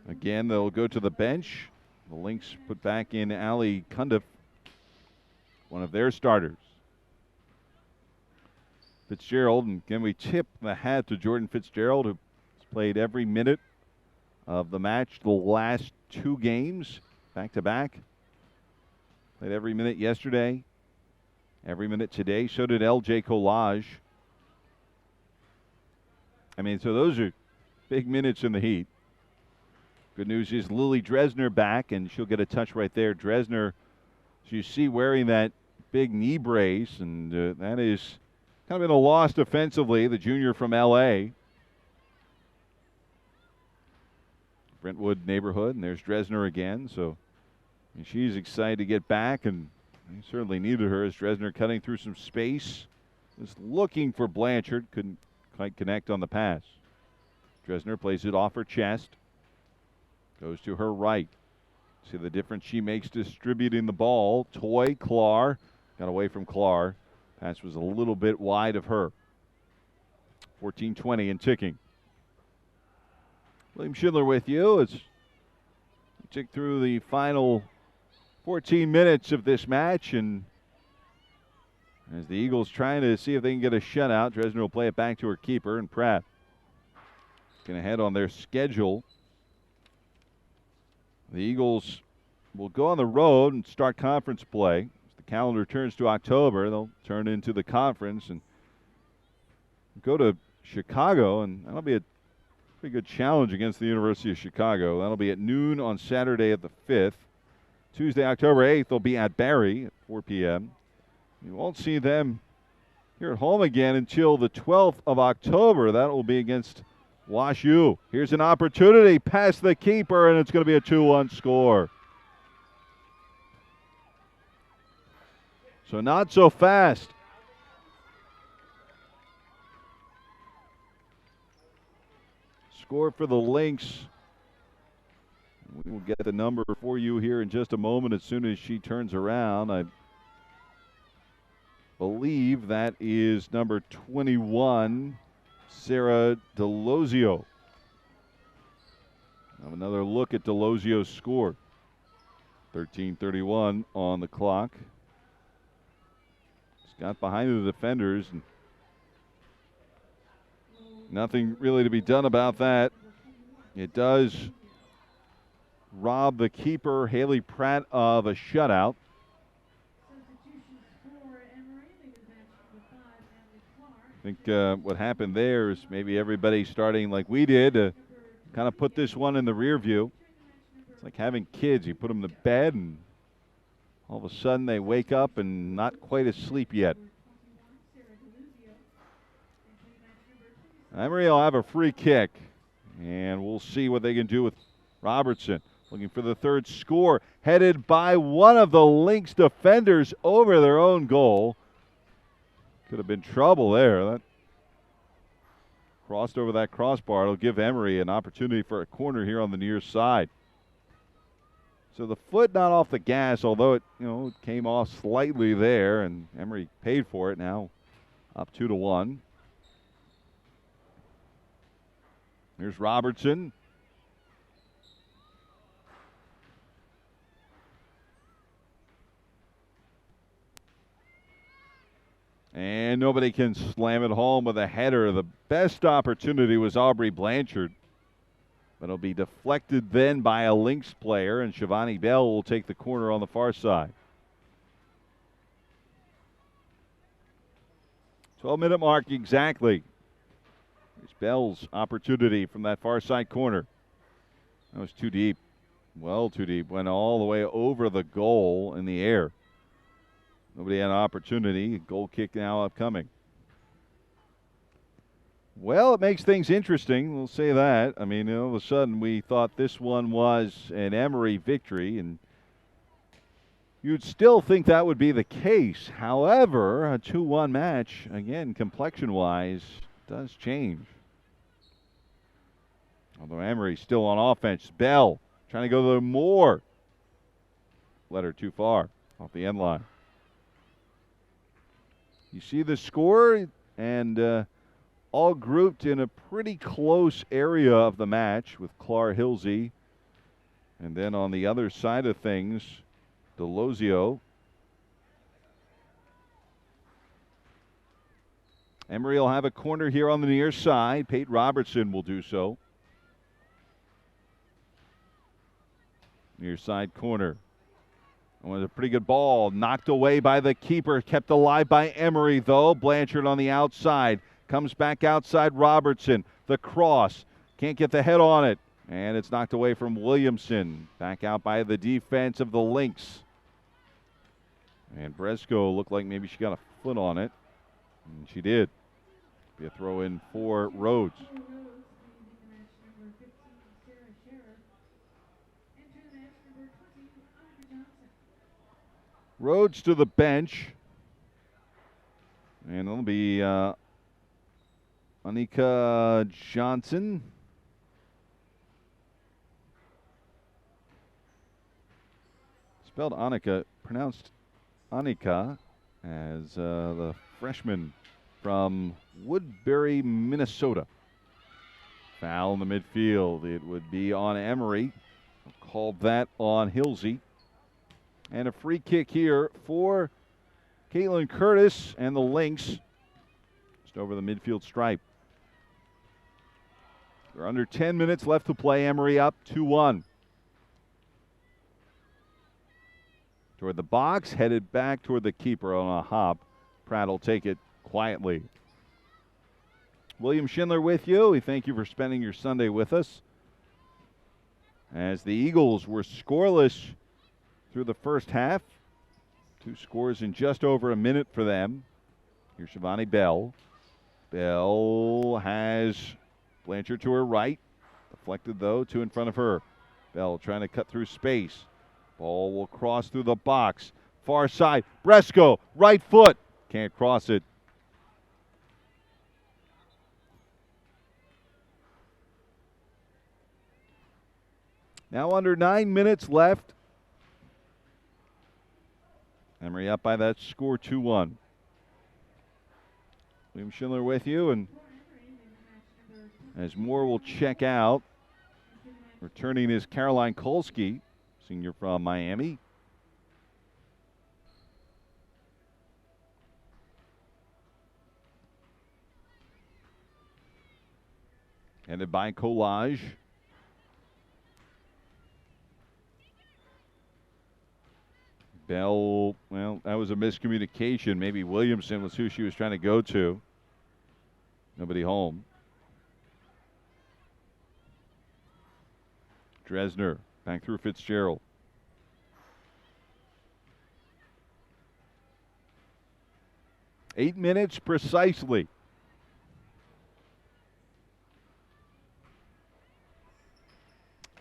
again they'll go to the bench. The Lynx put back in Ali Cundiff, one of their starters. Fitzgerald, and can we tip the hat to Jordan Fitzgerald, who's played every minute of the match the last 2 games, back-to-back. Played every minute yesterday, every minute today. So did L.J. Collage. I mean, so those are big minutes in the heat. Good news is Lily Dresner back, and she'll get a touch right there. Dresner, as you see, wearing that big knee brace, and that is kind of been a loss defensively, the junior from L.A. Brentwood neighborhood, and there's Dresner again. So and she's excited to get back, and they certainly needed her as Dresner cutting through some space. Was looking for Blanchard, couldn't quite connect on the pass. Dresner plays it off her chest, goes to her right. See the difference she makes distributing the ball. Toy, Clark, got away from Clark. Pass was a little bit wide of her. 14-20 and ticking. William Schindler with you as we tick through the final 14 minutes of this match, and as the Eagles trying to see if they can get a shutout, Dresner will play it back to her keeper, and Pratt going to head on their schedule. The Eagles will go on the road and start conference play. As the calendar turns to October, they'll turn into the conference and go to Chicago, and that'll be a pretty good challenge against the University of Chicago. That'll be at noon on Saturday at the 5th. Tuesday, October 8th, they'll be at Barry at 4 p.m. You won't see them here at home again until the 12th of October. That will be against Wash U. Here's an opportunity past the keeper, and it's going to be a 2-1 score. So not so fast. Score for the Lynx. We will get the number for you here in just a moment as soon as she turns around. I believe that is number 21, Sarah Delozio. Have another look at Delozio's score. 13:31 on the clock. Just got behind the defenders, and nothing really to be done about that. It does rob the keeper, Haley Pratt, of a shutout. I think what happened there is maybe everybody starting like we did to kind of put this one in the rear view. It's like having kids. You put them to bed, and all of a sudden they wake up and not quite asleep yet. Emory will have a free kick, and we'll see what they can do with Robertson. Looking for the third score, headed by one of the Lynx defenders over their own goal. Could have been trouble there. That crossed over that crossbar. It'll give Emory an opportunity for a corner here on the near side. So the foot not off the gas, although it it came off slightly there, and Emory paid for it. Now up 2-1. Here's Robertson. And nobody can slam it home with a header. The best opportunity was Aubrey Blanchard. But it'll be deflected then by a Lynx player, and Shivani Bell will take the corner on the far side. 12-minute mark exactly. Here's Bell's opportunity from that far side corner. That was too deep. Well, too deep. Went all the way over the goal in the air. Nobody had an opportunity. Goal kick now upcoming. Well, it makes things interesting. We'll say that. I mean, all of a sudden we thought this one was an Emory victory, and you'd still think that would be the case. However, a 2-1 match, again, complexion-wise, does change. Although Emory's still on offense. Bell trying to go to Moore. Let her too far off the end line. You see the score, and all grouped in a pretty close area of the match with Clar Hilsey. And then on the other side of things, Delosio. Emory will have a corner here on the near side. Pate Robertson will do so. Near side corner. It was a pretty good ball. Knocked away by the keeper. Kept alive by Emory, though. Blanchard on the outside. Comes back outside Robertson. The cross. Can't get the head on it. And it's knocked away from Williamson. Back out by the defense of the Lynx. And Bresco looked like maybe she got a foot on it. And she did. Be a throw in for Rhodes. Rhodes to the bench. And it'll be Anika Johnson. Spelled Anika, pronounced Anika, as the freshman from Woodbury, Minnesota. Foul in the midfield. It would be on Emory. Called that on Hilsey. And a free kick here for Caitlin Curtis and the Lynx. Just over the midfield stripe. We're under 10 minutes left to play. Emory up 2-1. Toward the box, headed back toward the keeper on a hop. Pratt will take it quietly. William Schindler with you. We thank you for spending your Sunday with us. As the Eagles were scoreless through the first half. 2 scores in just over a minute for them. Here's Shivani Bell. Bell has Blanchard to her right. Deflected, though, 2 in front of her. Bell trying to cut through space. Ball will cross through the box. Far side. Bresco, right foot. Can't cross it. Now under 9 minutes left. Emory up by that score, 2-1. William Schindler with you, and as Moore will check out, returning is Caroline Kolsky, senior from Miami. Headed by Collage. Bell, well, that was a miscommunication. Maybe Williamson was who she was trying to go to. Nobody home. Dresner back through Fitzgerald. Eight minutes precisely.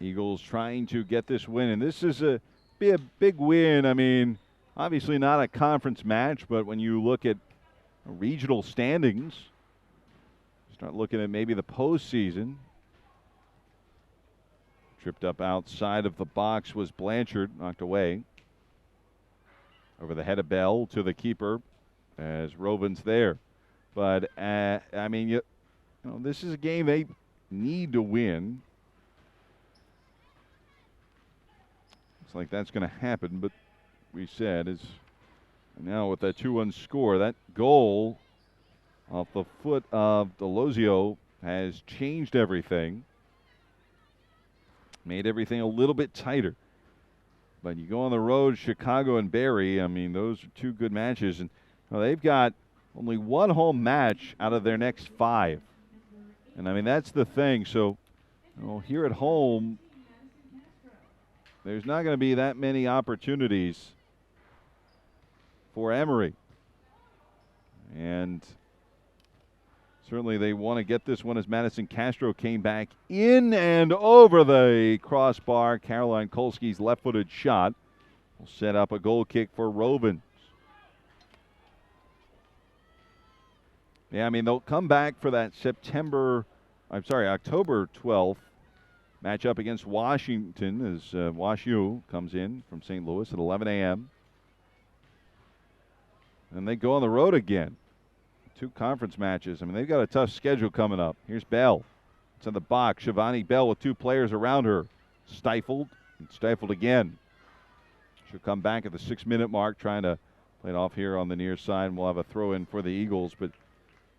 Eagles trying to get this win, and this is be a big win. I mean, obviously not a conference match, but when you look at regional standings, start looking at maybe the postseason. Tripped up outside of the box was Blanchard, knocked away. Over the head of Bell to the keeper as Robin's there. But, I mean, you know, this is a game they need to win. Looks like that's going to happen, but we said is And now with that 2-1 score, that goal off the foot of Delosio has changed everything. Made everything a little bit tighter. But you go on the road, Chicago and Barrie, I mean, those are two good matches. And they've got only one home match out of their next 5. And, I mean, that's the thing. So, here at home, there's not going to be that many opportunities for Emory. And certainly they want to get this one as Madison Castro came back in and over the crossbar. Caroline Kolsky's left-footed shot will set up a goal kick for Rovens. Yeah, I mean, they'll come back for that October 12th matchup against Washington as WashU comes in from St. Louis at 11 a.m. And they go on the road again. 2 conference matches. I mean, they've got a tough schedule coming up. Here's Bell. It's in the box. Shivani Bell with 2 players around her. Stifled and stifled again. She'll come back at the 6-minute mark, trying to play it off here on the near side. And we'll have a throw in for the Eagles. But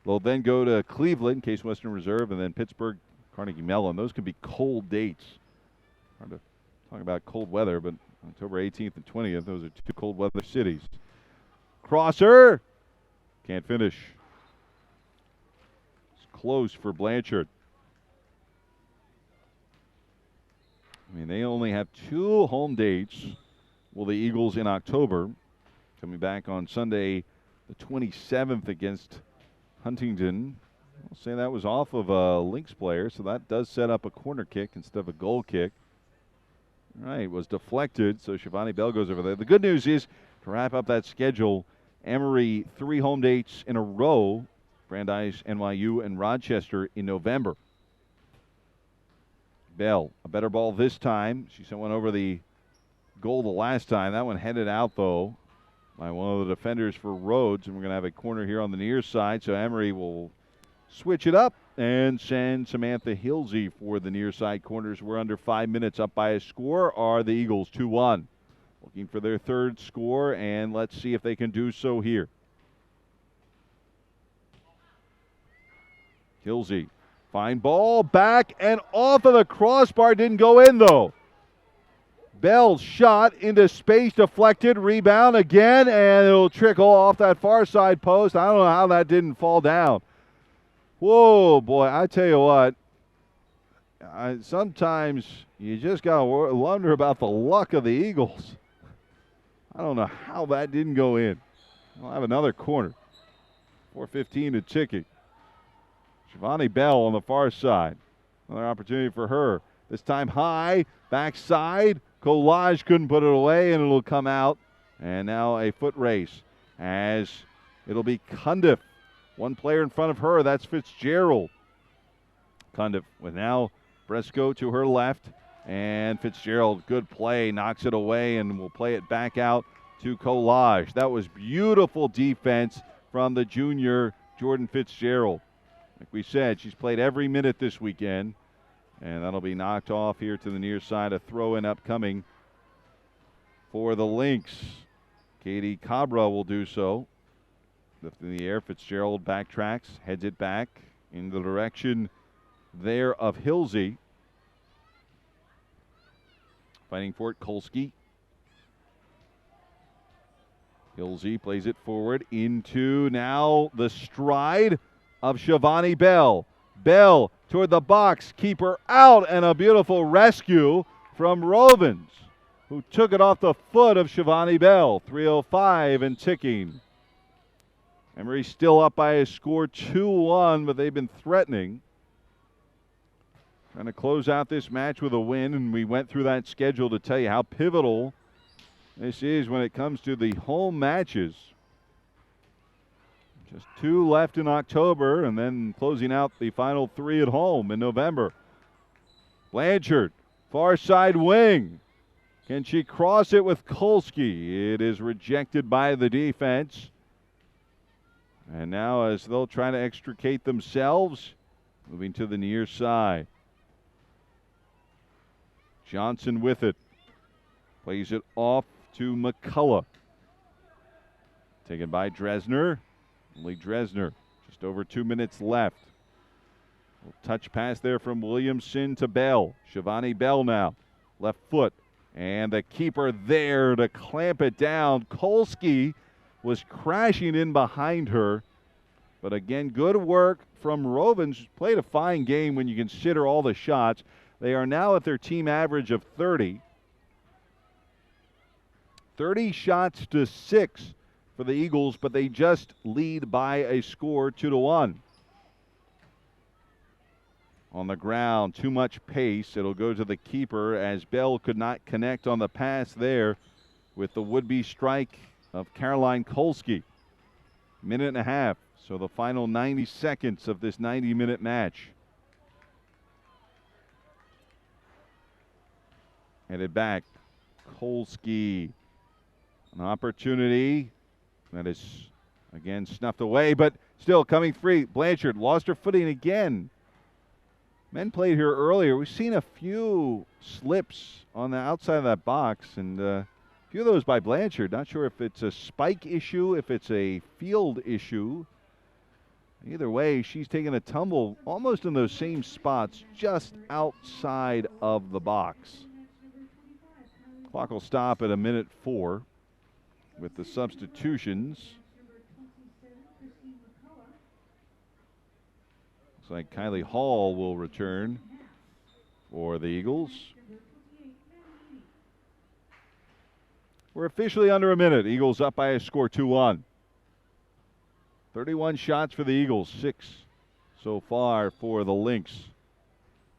they'll then go to Cleveland, Case Western Reserve, and then Pittsburgh, Carnegie Mellon. Those could be cold dates. Hard to talk about cold weather, but October 18th and 20th, those are 2 cold weather cities. Crosser. Can't finish. It's close for Blanchard. I mean, they only have 2 home dates. Well, the Eagles in October, coming back on Sunday the 27th against Huntington. I'll say that was off of a Lynx player, so that does set up a corner kick instead of a goal kick. All right, it was deflected, so Shivani Bell goes over there. The good news is, to wrap up that schedule, Emory 3 home dates in a row, Brandeis, NYU, and Rochester in November. Bell, a better ball this time. She sent one over the goal the last time. That one headed out, though, by one of the defenders for Rhodes, and we're going to have a corner here on the near side, so Emory will switch it up and send Samantha Hilsey for the near side corners. We're under 5 minutes. Up by a score are the Eagles, 2-1. Looking for their 3rd score, and let's see if they can do so here. Hilsey, fine ball, back and off of the crossbar. Didn't go in, though. Bell's shot into space, deflected, rebound again, and it'll trickle off that far side post. I don't know how that didn't fall down. Whoa, boy, I tell you what, sometimes you just got to wonder about the luck of the Eagles. I don't know how that didn't go in. We'll have another corner. 4:15 to ticking. Shivani Bell on the far side. Another opportunity for her. This time high, backside. Collage couldn't put it away, and it'll come out. And now a foot race as it'll be Cundiff. One player in front of her, that's Fitzgerald. Cundiff with now Bresco to her left. And Fitzgerald, good play, knocks it away, and will play it back out to Collage. That was beautiful defense from the junior Jordan Fitzgerald. Like we said, she's played every minute this weekend. And that'll be knocked off here to the near side. A throw-in upcoming for the Lynx. Katie Cabra will do so. Lift in the air, Fitzgerald backtracks, heads it back in the direction there of Hilsey. Fighting for it, Kolsky. Hilsey plays it forward into now the stride of Shivani Bell. Bell toward the box, keeper out, and a beautiful rescue from Rovens, who took it off the foot of Shivani Bell. 3:05 and ticking. Emory still up by a score 2-1, but they've been threatening. Trying to close out this match with a win, and we went through that schedule to tell you how pivotal this is when it comes to the home matches. Just 2 left in October, and then closing out the final 3 at home in November. Blanchard, far side wing. Can she cross it with Kolsky? It is rejected by the defense. And now as they'll try to extricate themselves, moving to the near side. Johnson with it. Plays it off to McCullough. Taken by Dresner. Lee Dresner, just over 2 minutes left. Touch pass there from Williamson to Bell. Shivani Bell now, left foot. And the keeper there to clamp it down. Kolsky was crashing in behind her. But again, good work from Rovens. Played a fine game when you consider all the shots. They are now at their team average of 30. 30 shots to 6 for the Eagles, but they just lead by a score 2-1. On the ground, too much pace. It'll go to the keeper as Bell could not connect on the pass there with the would-be strike of Caroline Kolsky. Minute and a half, so the final 90 seconds of this 90-minute match. Headed back, Kolsky. An opportunity that is, again, snuffed away, but still coming free. Blanchard lost her footing again. Men played here earlier. We've seen a few slips on the outside of that box, and a few of those by Blanchard. Not sure if it's a spike issue, if it's a field issue. Either way, she's taking a tumble almost in those same spots, just outside of the box. Clock will stop at 1:04 with the substitutions. Looks like Kylie Hall will return for the Eagles. We're officially under a minute. Eagles up by a score 2-1. 31 shots for the Eagles, 6 so far for the Lynx.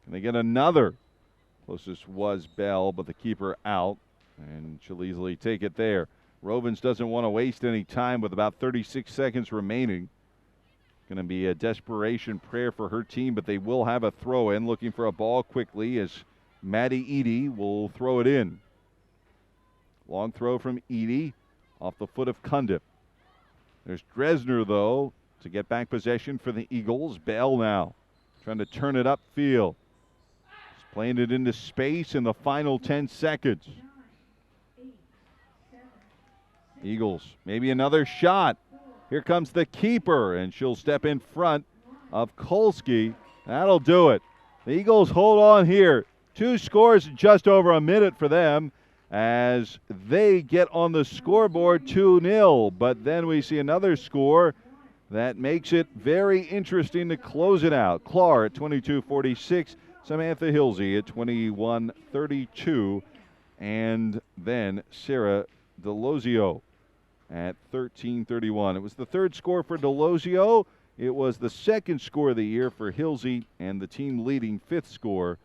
Can they get another? Closest was Bell, but the keeper out, and she'll easily take it there. Rovens doesn't want to waste any time with about 36 seconds remaining. Going to be a desperation prayer for her team, but they will have a throw in, looking for a ball quickly as Maddie Eady will throw it in. Long throw from Eady off the foot of Cundiff. There's Dresner, though, to get back possession for the Eagles. Bell now trying to turn it upfield. He's playing it into space in the final 10 seconds. Eagles, maybe another shot. Here comes the keeper, and she'll step in front of Kolsky. That'll do it. The Eagles hold on here. 2 scores in just over a minute for them as they get on the scoreboard 2-0. But then we see another score that makes it very interesting to close it out. Clark at 22:46, Samantha Hilsey at 21:32, and then Sarah Delosio at 13:31. It was the third score for Delosio. It was the second score of the year for Hilsey, and the team leading 5th score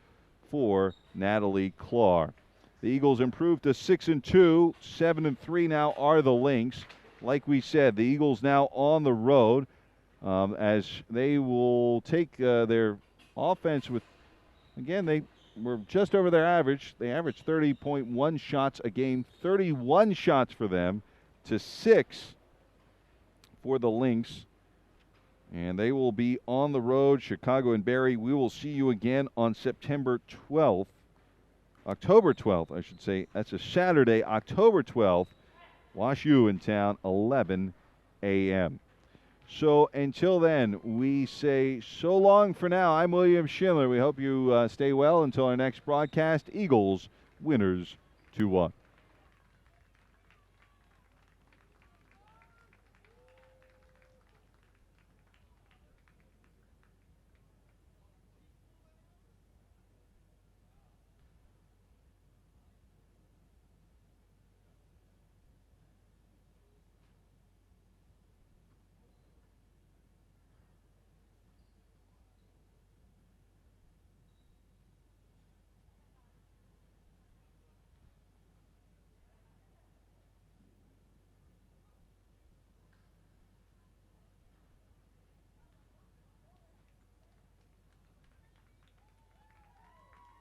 for Natalie Clark. The Eagles improved to 6-2, 7-3 now are the Lynx. Like we said, the Eagles now on the road as they will take their offense with, again, they were just over their average. They averaged 30.1 shots a game, 31 shots for them to 6 for the Lynx. And they will be on the road, Chicago and Barrie. We will see you again on September 12th. October 12th, I should say. That's a Saturday, October 12th. Wash U in town, 11 a.m. So until then, we say so long for now. I'm William Schindler. We hope you stay well until our next broadcast. Eagles winners 2-1.